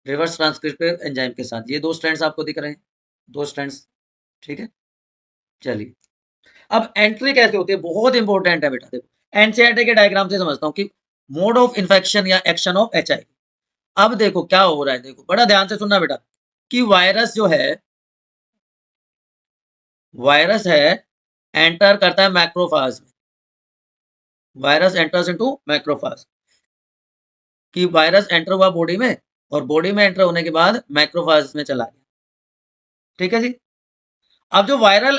रिवर्स ट्रांसक्रिप्टेज एंजाइम के साथ। ये 2 स्ट्रैंड्स आपको दिख रहे हैं, 2 स्ट्रैंड्स, ठीक है। चलिए, अब एंट्री कैसे होती है, बहुत इंपॉर्टेंट है बेटा। देखो एनसीईआरटी के डायग्राम से समझता हूँ कि मोड ऑफ इन्फेक्शन या एक्शन ऑफ HIV। अब देखो क्या हो रहा है, देखो बड़ा ध्यान से सुनना बेटा, कि वायरस जो है, वायरस है, एंटर करता है मैक्रोफाज में, वायरस एंटर्स इनटू मैक्रोफाज, कि वायरस एंटर हुआ बॉडी में और बॉडी में एंटर होने के बाद मैक्रोफाज में चला गया, ठीक है जी। अब जो वायरल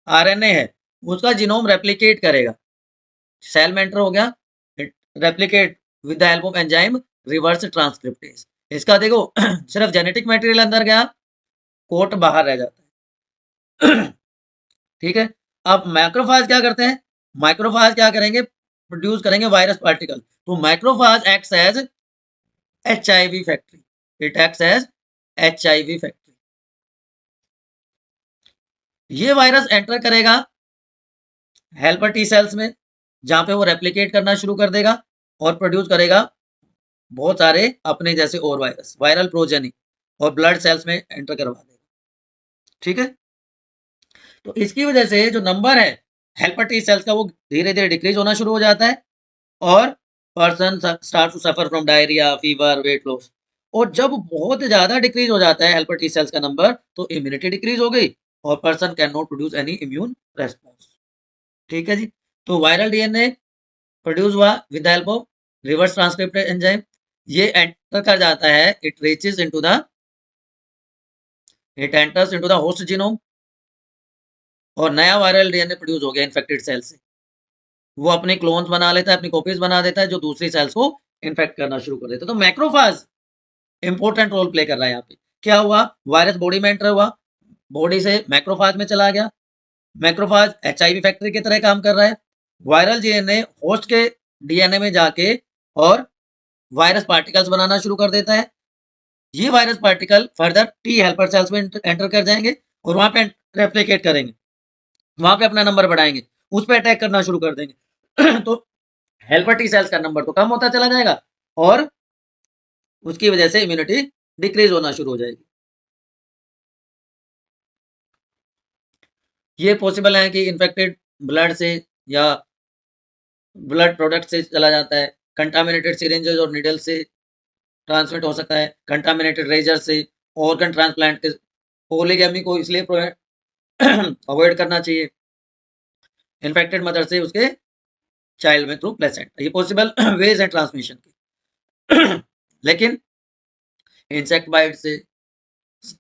RNA है उसका जीनोम रेप्लिकेट करेगा, सेल में एंटर हो गया, replicate with the help of enzyme reverse transcriptase. इसका देखो सिर्फ जेनेटिक मटेरियल अंदर गया, कोट बाहर रह जाता है। ठीक है। अब मैक्रोफाज क्या करते हैं, माइक्रोफाज क्या करेंगे, प्रोड्यूस करेंगे वायरस पार्टिकल। तो macrophage acts as HIV factory, it acts as HIV factory. ये वायरस एंटर करेगा हेल्पर टी सेल्स में, जहां पे वो रेप्लिकेट करना शुरू कर देगा और प्रोड्यूस करेगा बहुत सारे अपने जैसे और वायरस, वायरल प्रोजेनी, और ब्लड सेल्स में एंटर करवा देगा, ठीक है। तो इसकी वजह से जो नंबर है हेल्पर टी सेल्स का वो धीरे धीरे डिक्रीज होना शुरू हो जाता है और person start to suffer from diarrhoea, fever, weight loss. और जब बहुत ज्यादा डिक्रीज हो जाता है हेल्पर टी सेल्स का नंबर, तो इम्यूनिटी डिक्रीज हो गई और person can not produce any immune response, ठीक है जी। तो वायरल DNA प्रोड्यूस हुआ with the help of reverse transcriptase enzyme, ये एंटर कर जाता है, it enters into the host genome, और नया वायरल DNA प्रोड्यूस हो गया इन्फेक्टेड सेल से। वो अपने क्लोन्स बना लेता है, अपनी कॉपीज बना देता है जो दूसरी सेल्स को इन्फेक्ट करना शुरू कर देता है। तो मैक्रोफाज इंपॉर्टेंट रोल प्ले कर रहा है यहाँ पे। क्या हुआ, वायरस बॉडी में एंटर हुआ, बॉडी से मैक्रोफाज में चला गया, मैक्रोफाज HIV फैक्ट्री की तरह काम कर रहा है, वायरल DNA होस्ट के DNA में जाके और वायरस पार्टिकल्स बनाना शुरू कर देता है। ये virus particle further T helper cells में एंटर कर जाएंगे और वहां पे रेप्लिकेट करेंगे, वहां पे अपना नंबर बढ़ाएंगे, उस पर अटैक करना शुरू कर देंगे। तो हेल्पर टी सेल्स का नंबर तो कम होता चला जाएगा और उसकी वजह से इम्यूनिटी डिक्रीज होना शुरू हो जाएगी। ये पॉसिबल है कि इन्फेक्टेड ब्लड से या ब्लड प्रोडक्ट से चला जाता है, कंटामिनेटेड सिरिंजेस और नीडल से ट्रांसमिट हो सकता है, कंटामिनेटेड रेजर से, ऑर्गन ट्रांसप्लांट के पॉलीगैमी को इसलिए अवॉइड करना चाहिए इन्फेक्टेड मदर से उसके चाइल्ड में थ्रू प्लेसेंटा। ये पॉसिबल वेज है ट्रांसमिशन के। लेकिन इंसेक्ट बाइट से,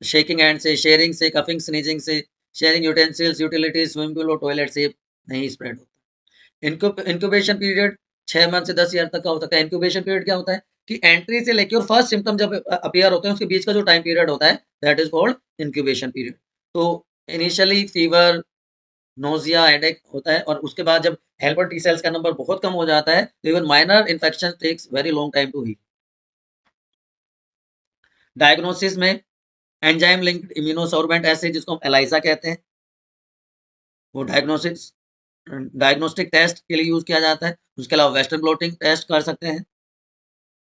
शेकिंग हैंड से, शेयरिंग से, कफिंग स्नीजिंग से, sharing utensils, utilities, swimming pool और टॉयलेट से नहीं स्प्रेड होता। इंक्यूबेशन पीरियड 6 मंथ से 10 ईयर तक का हो सकता है। इंक्यूबेशन पीरियड क्या होता है कि एंट्री से लेकर और फर्स्ट सिम्टम जब अपीयर होते हैं उसके बीच का जो टाइम पीरियड होता है that is called incubation period. तो इनिशियली फीवर, नोजिया, हेडेक होता है और उसके बाद जब हेल्पर टी सेल्स का नंबर बहुत कम हो जाता है तो even minor infection takes very long time to heal. Diagnosis में एंजाइम लिंक्ड इम्यूनोसॉर्बेंट एसिड जिसको हम एलाइजा कहते हैं, वो डायग्नोस्टिक टेस्ट के लिए यूज किया जाता है। उसके अलावा वेस्टर्न ब्लोटिंग टेस्ट कर सकते हैं।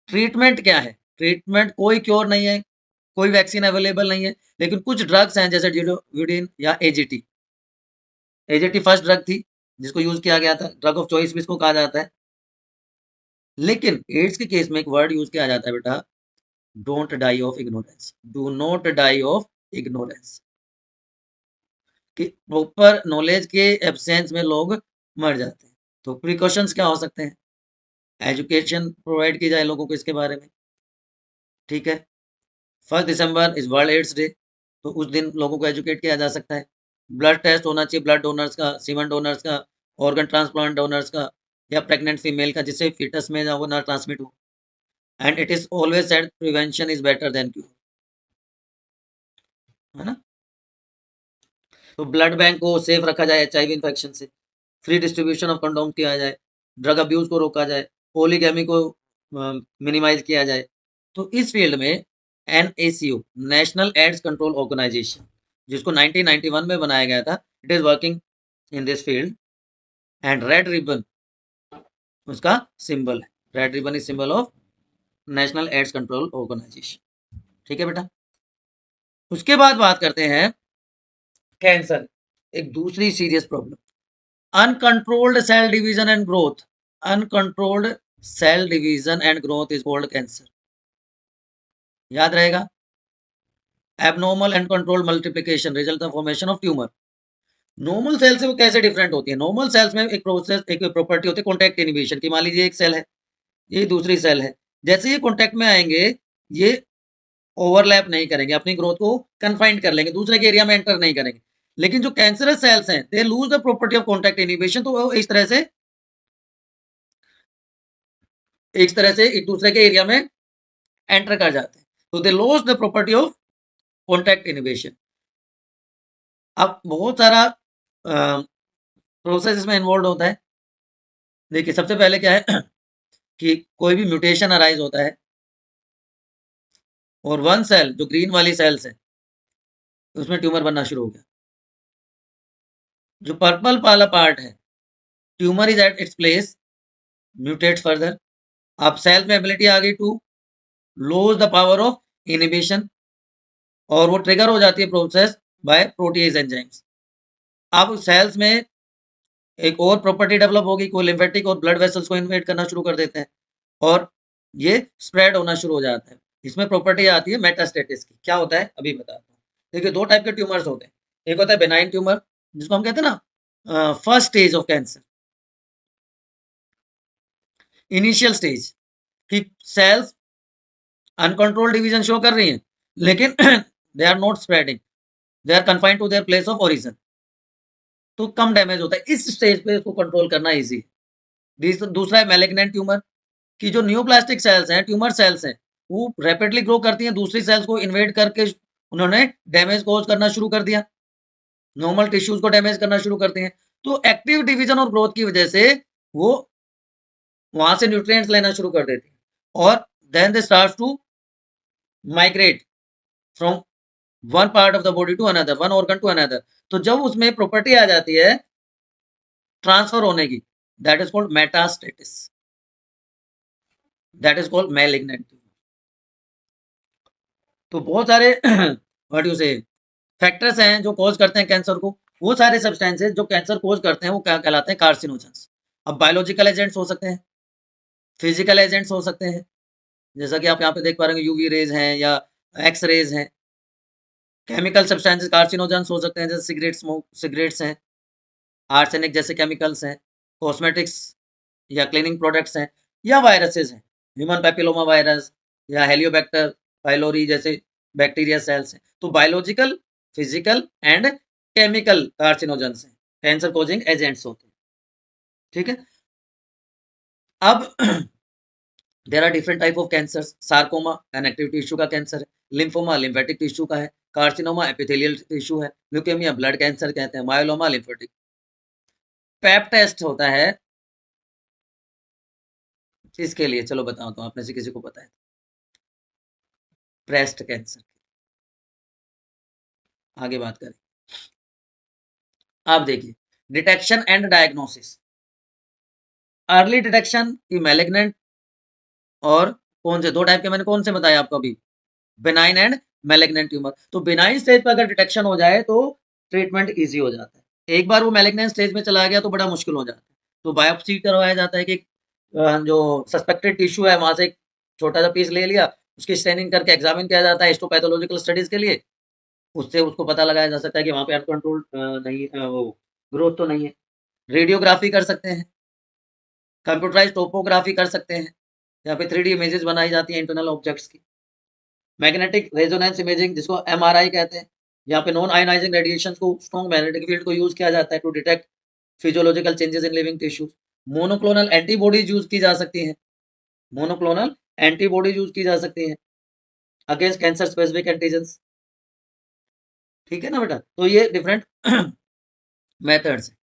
ट्रीटमेंट क्या है? ट्रीटमेंट कोई क्योर नहीं है, कोई वैक्सीन अवेलेबल नहीं है, लेकिन कुछ ड्रग्स हैं जैसे ड्यूरोविडिन या एजीटी। एजीटी फर्स्ट ड्रग थी जिसको यूज किया गया था, ड्रग ऑफ चॉइस भी इसको कहा जाता है। लेकिन एड्स के केस में एक वर्ड यूज किया जाता है बेटा, don't die of ignorance, do not die of ignorance, कि प्रॉपर नॉलेज के एब्सेंस में लोग मर जाते हैं। तो प्रिकॉशंस क्या हो सकते हैं? एजुकेशन प्रोवाइड की जाए लोगों को इसके बारे में, ठीक है। 1 दिसंबर इज वर्ल्ड एड्स डे, तो उस दिन लोगों को एजुकेट किया जा सकता है। ब्लड टेस्ट होना चाहिए, ब्लड डोनर्स का, सीमन डोनर्स का, ऑर्गन ट्रांसप्लांट डोनर्स का, या प्रेग्नेंट फीमेल का, जिससे फीटस में वो ना ट्रांसमिट हो। And it is always said prevention is better than cure, है ना। तो ब्लड बैंक को सेफ रखा जाए एचआईवी इन्फेक्शन से, फ्री डिस्ट्रीब्यूशन ऑफ कंडोम किया जाए, ड्रग अब्यूज को रोका जाए, पॉलीगैमी को मिनिमाइज किया जाए। तो इस फील्ड में NACO, national AIDS control organisation, जिसको 1991 में बनाया गया था, it is working in this field. And red ribbon उसका सिंबल है, red ribbon is symbol of national AIDS control organisation, ठीक है बेटा। उसके बाद बात करते हैं कैंसर, एक दूसरी serious problem, uncontrolled cell division and growth. Uncontrolled cell division and growth is called cancer, याद रहेगा। Abnormal and controlled multiplication result the formation of tumour. Normal cell से वो कैसे डिफरेंट होती है? नॉर्मल सेल्स में एक प्रोसेस, एक प्रॉपर्टी होती है कॉन्टैक्ट इनिबिशन की। मान लीजिए एक सेल है, ये दूसरी सेल है, जैसे ये कॉन्टैक्ट में आएंगे ये ओवरलैप नहीं करेंगे, अपनी ग्रोथ को कन्फाइंड कर लेंगे, दूसरे के एरिया में एंटर नहीं करेंगे। लेकिन जो कैंसरस सेल्स हैं they lose the property of contact inhibition, तो वो इस तरह से एक दूसरे के एरिया में एंटर कर जाते हैं, तो they lose the property of contact inhibition. अब बहुत सारा प्रोसेस इसमें इन्वॉल्व होता है। देखिए सबसे पहले क्या है कि कोई भी म्यूटेशन अराइज होता है और वन सेल, जो ग्रीन वाली सेल्स है, उसमें ट्यूमर बनना शुरू हो गया। जो पर्पल वाला पार्ट है, tumour is at its place, mutate further. अब सेल में एबिलिटी आ गई to lose the power of inhibition, और वो ट्रिगर हो जाती है प्रोसेस बाय प्रोटीज एंजाइम्स। अब सेल्स में एक और प्रॉपर्टी डेवलप होगी, कोई लिम्फेटिक और ब्लड वेसल्स को इन्वेट करना शुरू कर देते हैं और ये स्प्रेड होना शुरू हो जाता है। इसमें प्रॉपर्टी आती है मेटास्टेटिस की। क्या होता है अभी बताता हूँ। देखिए दो टाइप के ट्यूमर्स होते हैं, एक होता है बेनाइन ट्यूमर जिसको हम कहते हैं ना first stage of cancer, initial stage, कि सेल्स अनकंट्रोल्ड डिवीजन शो कर रही हैं लेकिन they are not spreading, they are confined to their place of origin, तो कम डैमेज होता है। इस स्टेज पे इसको कंट्रोल करना इजी है। दूसरा है मैलिग्नेंट ट्यूमर, कि जो न्यूप्लास्टिक सेल्स हैं, ट्यूमर सेल्स हैं, वो रैपिडली ग्रो करती हैं, दूसरी सेल्स को इन्वेड करके उन्होंने डैमेज कॉज करना शुरू कर दिया, नॉर्मल टिश्यूज को डैमेज करना शुरू करते हैं। तो एक्टिव डिवीजन और ग्रोथ की वजह से वो वहां से न्यूट्रिएंट्स लेना शुरू कर देती है और then they start to migrate from one part of the body to another, one organ to another. तो जब उसमें प्रॉपर्टी आ जाती है ट्रांसफर होने की, that is called metastasis, that is called malignant. तो बहुत सारे व्हाट यू से फैक्टर्स हैं जो कॉज करते हैं कैंसर को। वो सारे सब्सटेंसेस जो कैंसर कॉज करते हैं वो क्या कहलाते हैं? कार्सिनोजेंस। अब बायोलॉजिकल एजेंट्स हो सकते हैं, फिजिकल एजेंट्स हो सकते हैं, जैसा कि आप यहाँ पे देख पा रहे हैं यूवी रेज हैं या एक्स रेज हैं, केमिकल सब्सटेंसेस कार्सिनोजेंस हो सकते हैं, जैसे सिगरेट्स हैं, आर्सेनिक जैसे केमिकल्स हैं, कॉस्मेटिक्स या क्लीनिंग प्रोडक्ट्स हैं, या वायरसेस हैं, ह्यूमन पैपिलोमा वायरस या हेलियोबैक्टर पाइलोरी जैसे बैक्टीरिया सेल्स हैं। तो biological, physical and chemical carcinogens हैं, कैंसर कोजिंग एजेंट्स होते हैं। ठीक है, अब there are different type of cancer. Sarcoma connective tissue का कैंसर है, लिम्फोमा लिम्फेटिक टिश्यू का है, कार्सिनोमा एपिथेलियल टिश्यू है, ल्यूकेमिया ब्लड कैंसर कहते हैं, मायोलोमा लिम्फेटिक। पैप टेस्ट होता है इसके लिए, चलो बताओ तो आप में से किसी को पता है? Breast cancer. आगे बात करें, आप देखिए detection and diagnosis. Early detection की मैलिग्नेंट, और कौन से दो टाइप के मैंने कौन से बताया आपको अभी, बेनाइन एंड मैलिग्नेंट ट्यूमर। तो बेनाइन स्टेज पर अगर डिटेक्शन हो जाए तो ट्रीटमेंट इजी हो जाता है। एक बार वो मैलिग्नेंट स्टेज में चला गया तो बड़ा मुश्किल हो जाता है। तो बायोप्सी करवाया जाता है कि जो सस्पेक्टेड टिश्यू है वहां से एक छोटा सा पीस ले लिया, उसकी स्टेनिंग करके एग्जामिन किया जाता है हिस्टोपैथोलॉजिकल स्टडीज के लिए। उससे उसको पता लगाया जा सकता है कि वहां पे अनकंट्रोल्ड नहीं वो ग्रोथ तो नहीं है। रेडियोग्राफी कर सकते हैं, कंप्यूटराइज टोपोग्राफी कर सकते हैं, यहाँ पे 3D इमेजेस बनाई जाती हैं इंटरनल ऑब्जेक्ट्स की। मैग्नेटिक रेजोनेंस इमेजिंग जिसको MRI कहते हैं, यहाँ पे नॉन आयोनाइजिंग रेडिएशन को, स्ट्रॉन्ग मैग्नेटिक फील्ड को यूज किया जाता है to detect physiological changes in living tissues. Monoclonal antibodies use की जा सकती हैं, मोनोक्लोनल एंटीबॉडीज यूज की जा सकती हैं अगेंस्ट कैंसर स्पेसिफिक एंटीजेंस। ठीक है ना बेटा, तो ये डिफरेंट मेथड्स है।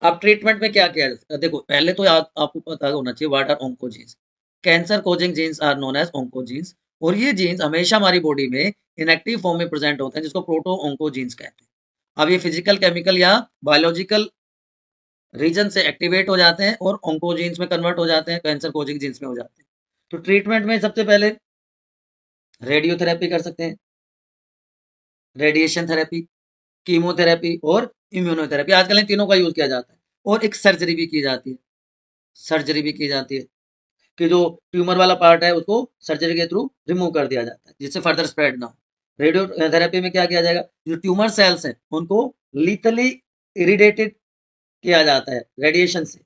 अब ट्रीटमेंट में क्या किया जाता है, देखो पहले तो आपको पता होना चाहिए what are oncogenes. Cancer causing genes are known as oncogenes, और ये जीन्स हमेशा हमारी बॉडी में इनएक्टिव फॉर्म में प्रेजेंट होते हैं, जिसको प्रोटो ऑन्कोजीन्स कहते हैं। अब ये फिजिकल, केमिकल या बायोलॉजिकल रीजन से एक्टिवेट हो जाते हैं और ऑन्कोजीन्स में कन्वर्ट हो जाते हैं, कैंसर कोजिंग जीन्स में हो जाते हैं। तो ट्रीटमेंट में सबसे पहले रेडियोथेरेपी कर सकते हैं, रेडिएशन थेरेपी, कीमोथेरेपी और इम्यूनोथेरेपी, आजकल इन तीनों का यूज किया जाता है। और एक सर्जरी भी की जाती है, सर्जरी भी की जाती है कि जो ट्यूमर वाला पार्ट है उसको सर्जरी के थ्रू रिमूव कर दिया जाता है जिससे फर्दर स्प्रेड ना हो। रेडियोथेरेपी में क्या किया जाएगा, जो ट्यूमर सेल्स हैं उनको लीथली इरिडेटेड किया जाता है रेडिएशन से,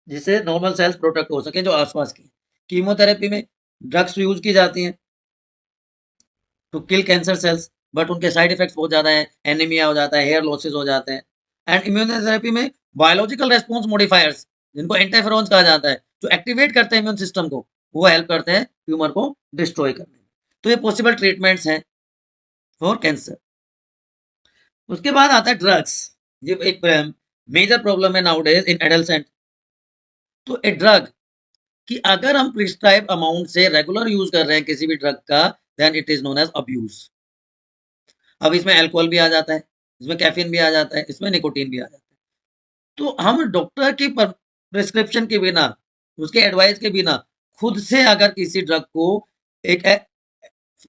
जिससे नॉर्मल सेल्स प्रोटेक्ट हो सके जो आसपास की। कीमोथेरेपी में ड्रग्स यूज की जाती हैं to kill cancer cells, but उनके साइड इफेक्ट्स बहुत ज्यादा है, एनीमिया हो जाता है, हेयर लॉसेस हो जाते हैं। एंड इम्यूनोथेरेपी में बायोलॉजिकल रेस्पॉन्स मॉडिफायर्स, जिनको इंटरफेरॉन्स कहा जाता है, जो एक्टिवेट करते हैं इम्यून सिस्टम को, वो हेल्प करते हैं ट्यूमर को डिस्ट्रॉय करने में। तो ये पॉसिबल ट्रीटमेंट्स हैं फॉर कैंसर। उसके बाद आता है ड्रग्स। ये एक मेजर प्रॉब्लम है नाउडेज इन एडल्ट। तो ए ड्रग कि अगर हम प्रिस्क्राइब अमाउंट से रेगुलर यूज कर रहे हैं किसी भी ड्रग का, then it is known as abuse. अब इसमें अल्कोहल भी आ जाता है, इसमें कैफीन भी आ जाता है, इसमें निकोटीन भी आ जाता है। तो हम डॉक्टर की प्रिस्क्रिप्शन के बिना, उसके एडवाइस के बिना, खुद से अगर किसी ड्रग को एक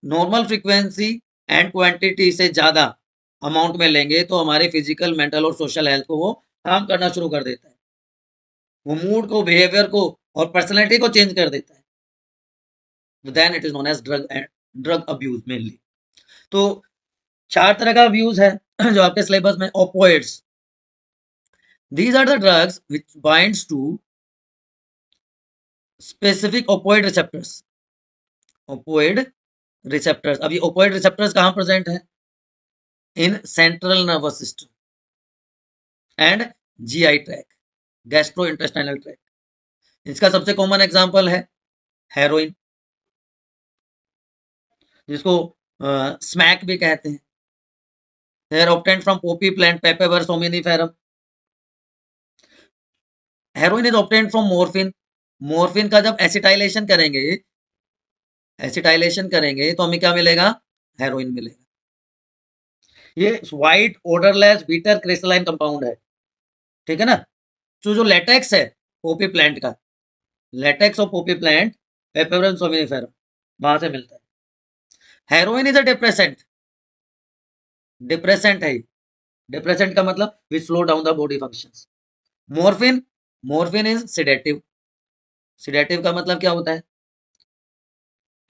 नॉर्मल फ्रीक्वेंसी एंड क्वांटिटी से ज्यादा अमाउंट में लेंगे तो हमारे फिजिकल, मेंटल और सोशल हेल्थ को वो हार्म करना शुरू कर देता है। वो मूड को, बिहेवियर को और पर्सनैलिटी को चेंज कर देता है। Then it is known as drug abuse mainly. तो 4 तरह का अब्यूज है जो आपके सिलेबस में। Opioids, these are the drugs which binds to specific opioid receptors, opioid receptors। अब ये opioid receptors कहाँ प्रेजेंट है, in central nervous system and GI tract, gastro intestinal tract. इसका सबसे कॉमन एग्जांपल है हेरोइन, जिसको स्मैक भी कहते हैं। they are obtained from poppy plant, Papaver somniferum। Heroin is obtained from morphine. Morphine का जब एसिटाइलेशन करेंगे, एसिटाइलेशन करेंगे तो हमें क्या मिलेगा, हेरोइन मिलेगा। ये white odourless bitter crystalline compound है, ठीक है ना। तो जो लेटेक्स है पोपी प्लांट का, latex of poppy plant, papaver somniferum, वहां से मिलता है। Heroin is a depressant, depressant है। डिप्रेसेंट का मतलब which slow down the body functions. Morphine, morphine is sedative. Sedative का मतलब क्या होता है,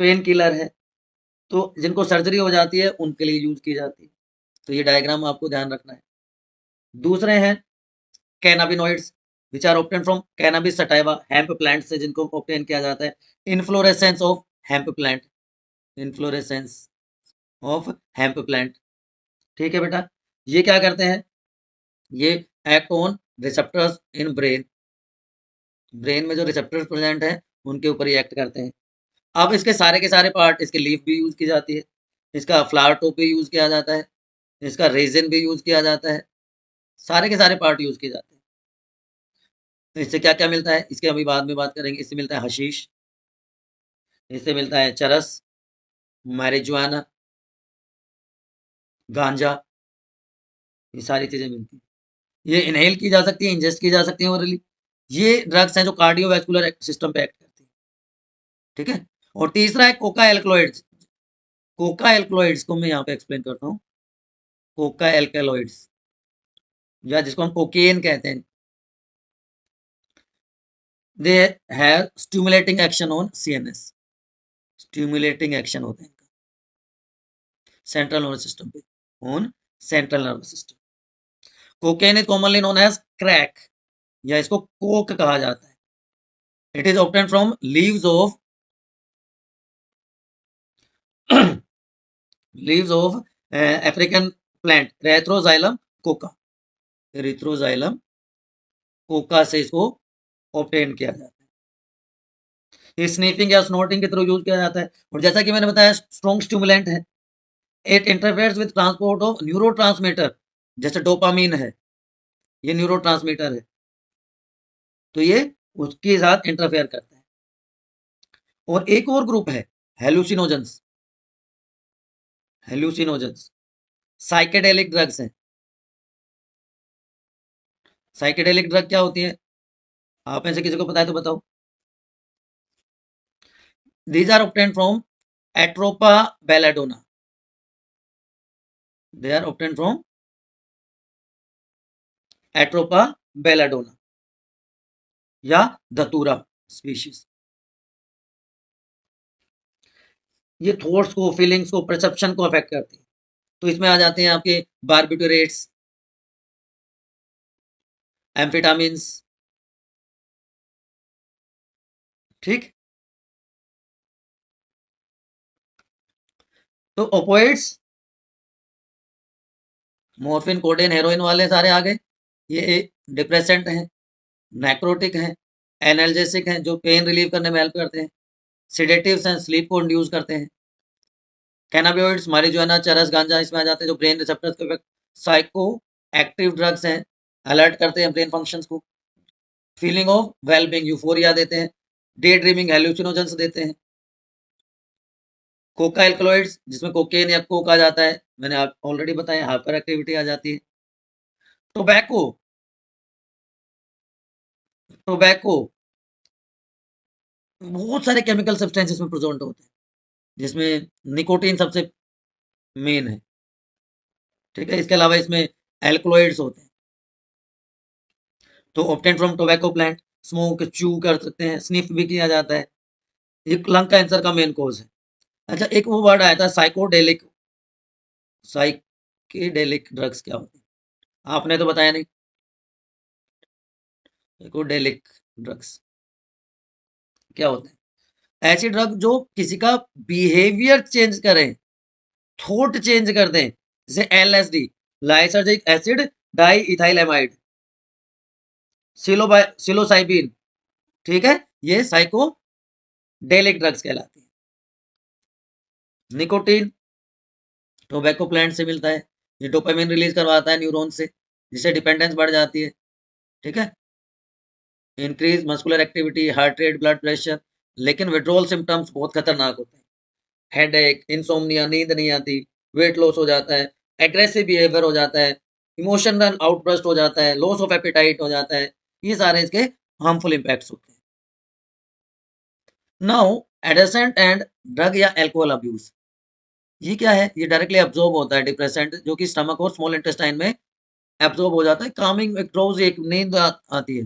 पेन किलर है। तो जिनको सर्जरी हो जाती है उनके लिए यूज की जाती है। तो ये डायग्राम आपको ध्यान रखना है। दूसरे हैं cannabinoids which are obtain from cannabis sativa, hemp plant से जिनको ऑब्टेन किया जाता है। Inflorescence of hemp plant, inflorescence of hemp plant. ठीक है बेटा, ये क्या करते हैं, ये act on receptors in brain, brain में जो रिसेप्टर्स प्रेजेंट है उनके ऊपर ये एक्ट करते हैं। अब इसके सारे के सारे पार्ट, इसके लीफ भी यूज की जाती है, इसका फ्लावर टॉप भी यूज किया जाता है, इसका रेजिन भी यूज किया जाता है, सारे के सारे पार्ट यूज किए जाते हैं। तो इससे क्या क्या मिलता है, इसके अभी बाद में बात करेंगे। इससे मिलता है हशीश, इससे मिलता है चरस, मैरिजुआना, गांजा, ये सारी चीजें मिलती हैं। ये इनहेल की जा सकती है, इंजेस्ट की जा सकती है ओरली। ये ड्रग्स हैं जो कार्डियोवैस्कुलर सिस्टम पे एक्ट करती है। ठीक है, और तीसरा है कोका एल्कलॉइड्स। कोका एल्कलॉइड्स को मैं यहाँ पे एक्सप्लेन करता हूँ। कोका एल्कलॉइड्स या जिसको हम कोकेन कहते हैं, they have stimulating action on CNS, stimulating action होते हैं सेंट्रल नर्वस सिस्टम पे, on central nervous system. Cocaine is commonly known as crack, या इसको कोक कहा जाता है। It is obtain from leaves of leaves of African plant erythroxylum coca, erythroxylum coca से इसको ऑब्टेन किया जाता है। ये स्नीफिंग या स्नोटिंग के थ्रू यूज किया जाता है। और जैसा कि मैंने बताया स्ट्रॉन्ग स्टिमुलेंट है, it interferes with transport of neurotransmitter, जैसे डोपामीन है, ये न्यूरोट्रांसमीटर है, तो ये उसके साथ इंटरफेयर करता है। और एक और ग्रुप है हेलुसिनोजेंस, हेलुसिनोजेंस साइकेडेलिक ड्रग्स हैं। साइकेडेलिक ड्रग क्या होती है, आप में से किसी को पता है तो बताओ। These are obtained from Atropa belladonna. They are obtained from Atropa belladonna या धतूरा स्पीशीज। ये थॉट्स को, फीलिंग्स को, परसेप्शन को अफेक्ट करती है। तो इसमें आ जाते हैं आपके बार्बिटूरेट्स, एम्फेटामिन्स। ठीक, तो ओपोइड्स, मॉर्फिन, कोडेन, हेरोइन वाले सारे आ गए। ये डिप्रेसेंट हैं, नैक्रोटिक हैं, एनाल्जेसिक हैं जो पेन रिलीव करने में हेल्प करते हैं, सिडेटिव्स हैं, स्लीप को इंड्यूस करते हैं। कैनाबियोइड्स, मारिजुआना, चरस, गांजा इसमें आ जाते हैं जो ब्रेन रिसेप्टर्स को इफेक्ट। साइको एक्टिव ड्रग्स हैं, अलर्ट करते हैं ब्रेन फंक्शंस को। फीलिंग ऑफ वेलबींग, यूफोरिया देते हैं। डे ड्रीमिंग, हेलुसिनोजेंस देते हैं। कोका एल्कलॉइड्स जिसमें कोकेन या कोक आ जाता है, मैंने आप ऑलरेडी बताया, हाइपर एक्टिविटी आ जाती है। टोबैको, टोबैको बहुत सारे केमिकल सब्सटेंसेस में प्रेजेंट होते हैं, जिसमें निकोटीन सबसे मेन है। ठीक है, इसके अलावा इसमें एल्कलॉइड्स होते हैं। तो obtain from tobacco plant, smoke, चू कर सकते हैं, स्निफ भी किया जाता है। ये लंग कैंसर का मेन कॉज है। अच्छा, एक वो वर्ड आया था साइकोडेलिक, साइकेडेलिक ड्रग्स क्या होते हैं, आपने तो बताया नहीं। साइकोडेलिक ड्रग्स क्या होते हैं, ऐसी ड्रग जो किसी का बिहेवियर चेंज करें, थॉट चेंज कर दें, जैसे LSD, lysergic acid diethylamide, psilocybin. ठीक है, ये साइकोडेलिक ड्रग्स कहलाती है। निकोटीन टोबैको प्लांट से मिलता है, ये डोपामिन रिलीज करवाता है न्यूरॉन से, जिससे डिपेंडेंस बढ़ जाती है। ठीक है, increase muscular activity, heart rate, blood pressure. लेकिन विड्रॉल सिम्टम्स बहुत खतरनाक होते हैं, हेडेक, इंसोम्निया, नींद नहीं आती, वेट लॉस हो जाता है, एग्रेसिव बिहेवियर हो जाता है, इमोशनल आउटबर्स्ट हो जाता है, लॉस ऑफ एपेटाइट हो जाता है। ये सारे इसके हार्मफुल इम्पैक्ट्स होते हैं। नाउ एडोसेंट एंड ड्रग या एल्कोहल अब्यूज, ये क्या है, ये डायरेक्टली एब्जॉर्ब होता है डिप्रेसेंट, जो कि स्टमक और स्मॉल इंटेस्टाइन में एब्जॉर्ब हो जाता है। कामिंग, एक ड्राउजी, एक नींद आती है।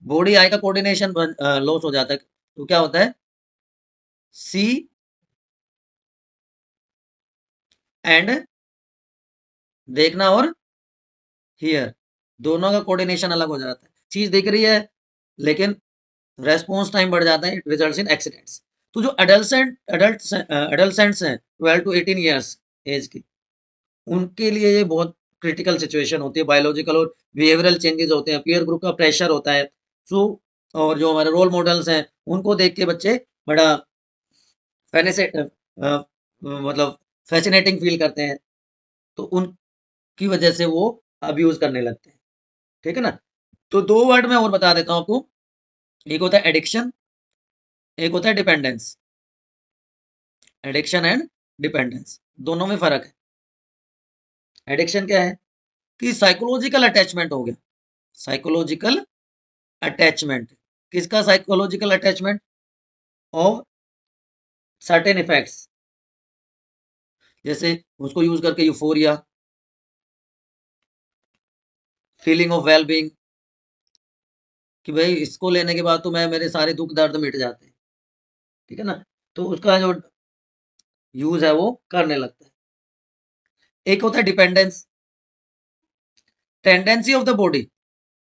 बॉडी आई का कोऑर्डिनेशन लॉस हो जाता है। तो क्या होता है, सी एंड देखना और हियर, दोनों का कोऑर्डिनेशन अलग हो जाता है। चीज दिख रही है लेकिन रेस्पॉन्स टाइम बढ़ जाता है, इट रिजल्ट्स इन एक्सीडेंट्स। तो जो एडल्सेंट्स हैं 12 टू 18 ईयर्स एज की, उनके लिए ये बहुत क्रिटिकल सिचुएशन होती है। बायोलॉजिकल और बिहेवियरल चेंजेस होते हैं, पीयर ग्रुप का प्रेशर होता है। सो और जो हमारे रोल मॉडल्स हैं उनको देख के बच्चे बड़ा फैनेसे मतलब फैसिनेटिंग फील करते हैं, तो उनकी वजह से वो अब्यूज करने लगते हैं। ठीक है ना। तो दो वर्ड में और बता देता हूँ आपको, एक होता है एडिक्शन, एक होता है डिपेंडेंस। एडिक्शन एंड डिपेंडेंस, दोनों में फर्क है। एडिक्शन क्या है कि साइकोलॉजिकल अटैचमेंट हो गया। साइकोलॉजिकल अटैचमेंट, किसका psychological attachment? Of certain effects, जैसे उसको यूज करके euphoria, feeling of well being, कि भाई इसको लेने के बाद तो मैं मेरे सारे दुख दर्द मिट जाते हैं। ठीक है ना। तो उसका जो यूज है वो करने लगता है। एक होता है dependence, tendency of the body,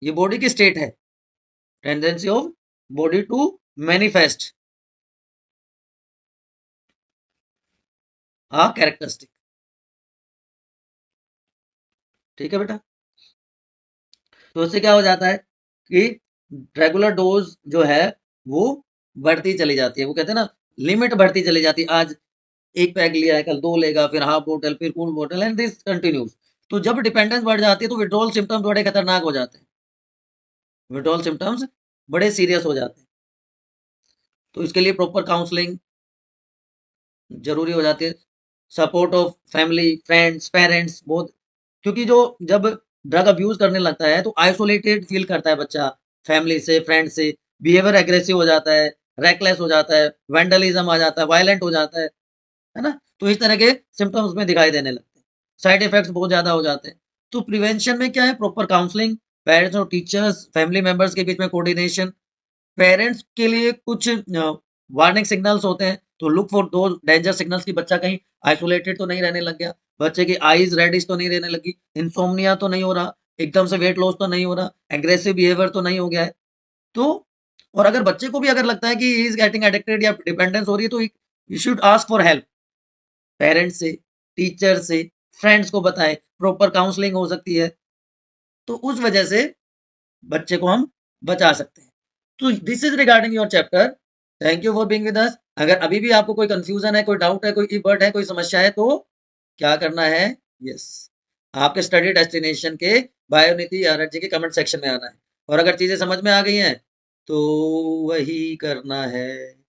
ये बॉडी की स्टेट है, tendency of body to manifest a characteristic. ठीक है बेटा। तो उससे क्या हो जाता है कि रेगुलर डोज जो है वो बढ़ती चली जाती है। वो कहते हैं ना, लिमिट बढ़ती चली जाती है। आज एक पैक लिया है, कल दो लेगा, फिर हाफ बोतल, फिर फुल बोतल, एंड दिस कंटिन्यूज। तो जब डिपेंडेंस बढ़ जाती है तो विड्रॉल सिम्टम्स बड़े खतरनाक हो जाते हैं, विड्रॉल सिम्टम्स बड़े सीरियस हो जाते हैं। तो इसके लिए प्रॉपर काउंसलिंग जरूरी हो जाती है, support of family, friends, parents बहुत। क्योंकि जो जब ड्रग अब्यूज करने लगता है तो आइसोलेटेड फील करता है बच्चा, फैमिली से, फ्रेंड से, बिहेवियर एग्रेसिव हो जाता है, रेकलेस हो जाता है, वेंडलिज्म आ जाता है, वायलेंट हो जाता है ना। तो इस तरह के सिम्टम्स में दिखाई देने लगते हैं, साइड इफेक्ट्स बहुत ज्यादा हो जाते हैं। तो प्रिवेंशन में क्या है? प्रॉपर काउंसलिंग, पेरेंट्स और टीचर्स, फैमिली मेंबर्स के बीच में कोऑर्डिनेशन। पेरेंट्स के लिए कुछ वार्निंग सिग्नल्स होते हैं, तो लुक फॉर दो डेंजर सिग्नल्स, की बच्चा कहीं आइसोलेटेड तो नहीं रहने लग गया, बच्चे की आईज रेडिश तो नहीं रहने लगी, इंसोम्निया तो नहीं हो रहा, एकदम से वेट लॉस तो नहीं हो रहा, एग्रेसिव बिहेवियर तो नहीं हो गया है। तो और अगर बच्चे को भी अगर लगता है कि ही इज गेटिंग एडिक्टेड या डिपेंडेंस हो रही है, तो you should ask for help, parents से, टीचर से, फ्रेंड्स को बताएं, प्रॉपर काउंसलिंग हो सकती है। तो उस वजह से बच्चे को हम बचा सकते हैं। तो this is regarding your chapter. Thank you for being with us. अगर अभी भी आपको कोई कंफ्यूजन है, कोई डाउट है, कोई कीवर्ड है, कोई समस्या है, तो क्या करना है? यस, आपके स्टडी डेस्टिनेशन के बायोनीति आरएनजी के कमेंट सेक्शन में आना है। और अगर चीजें समझ में आ गई हैं तो वही करना है।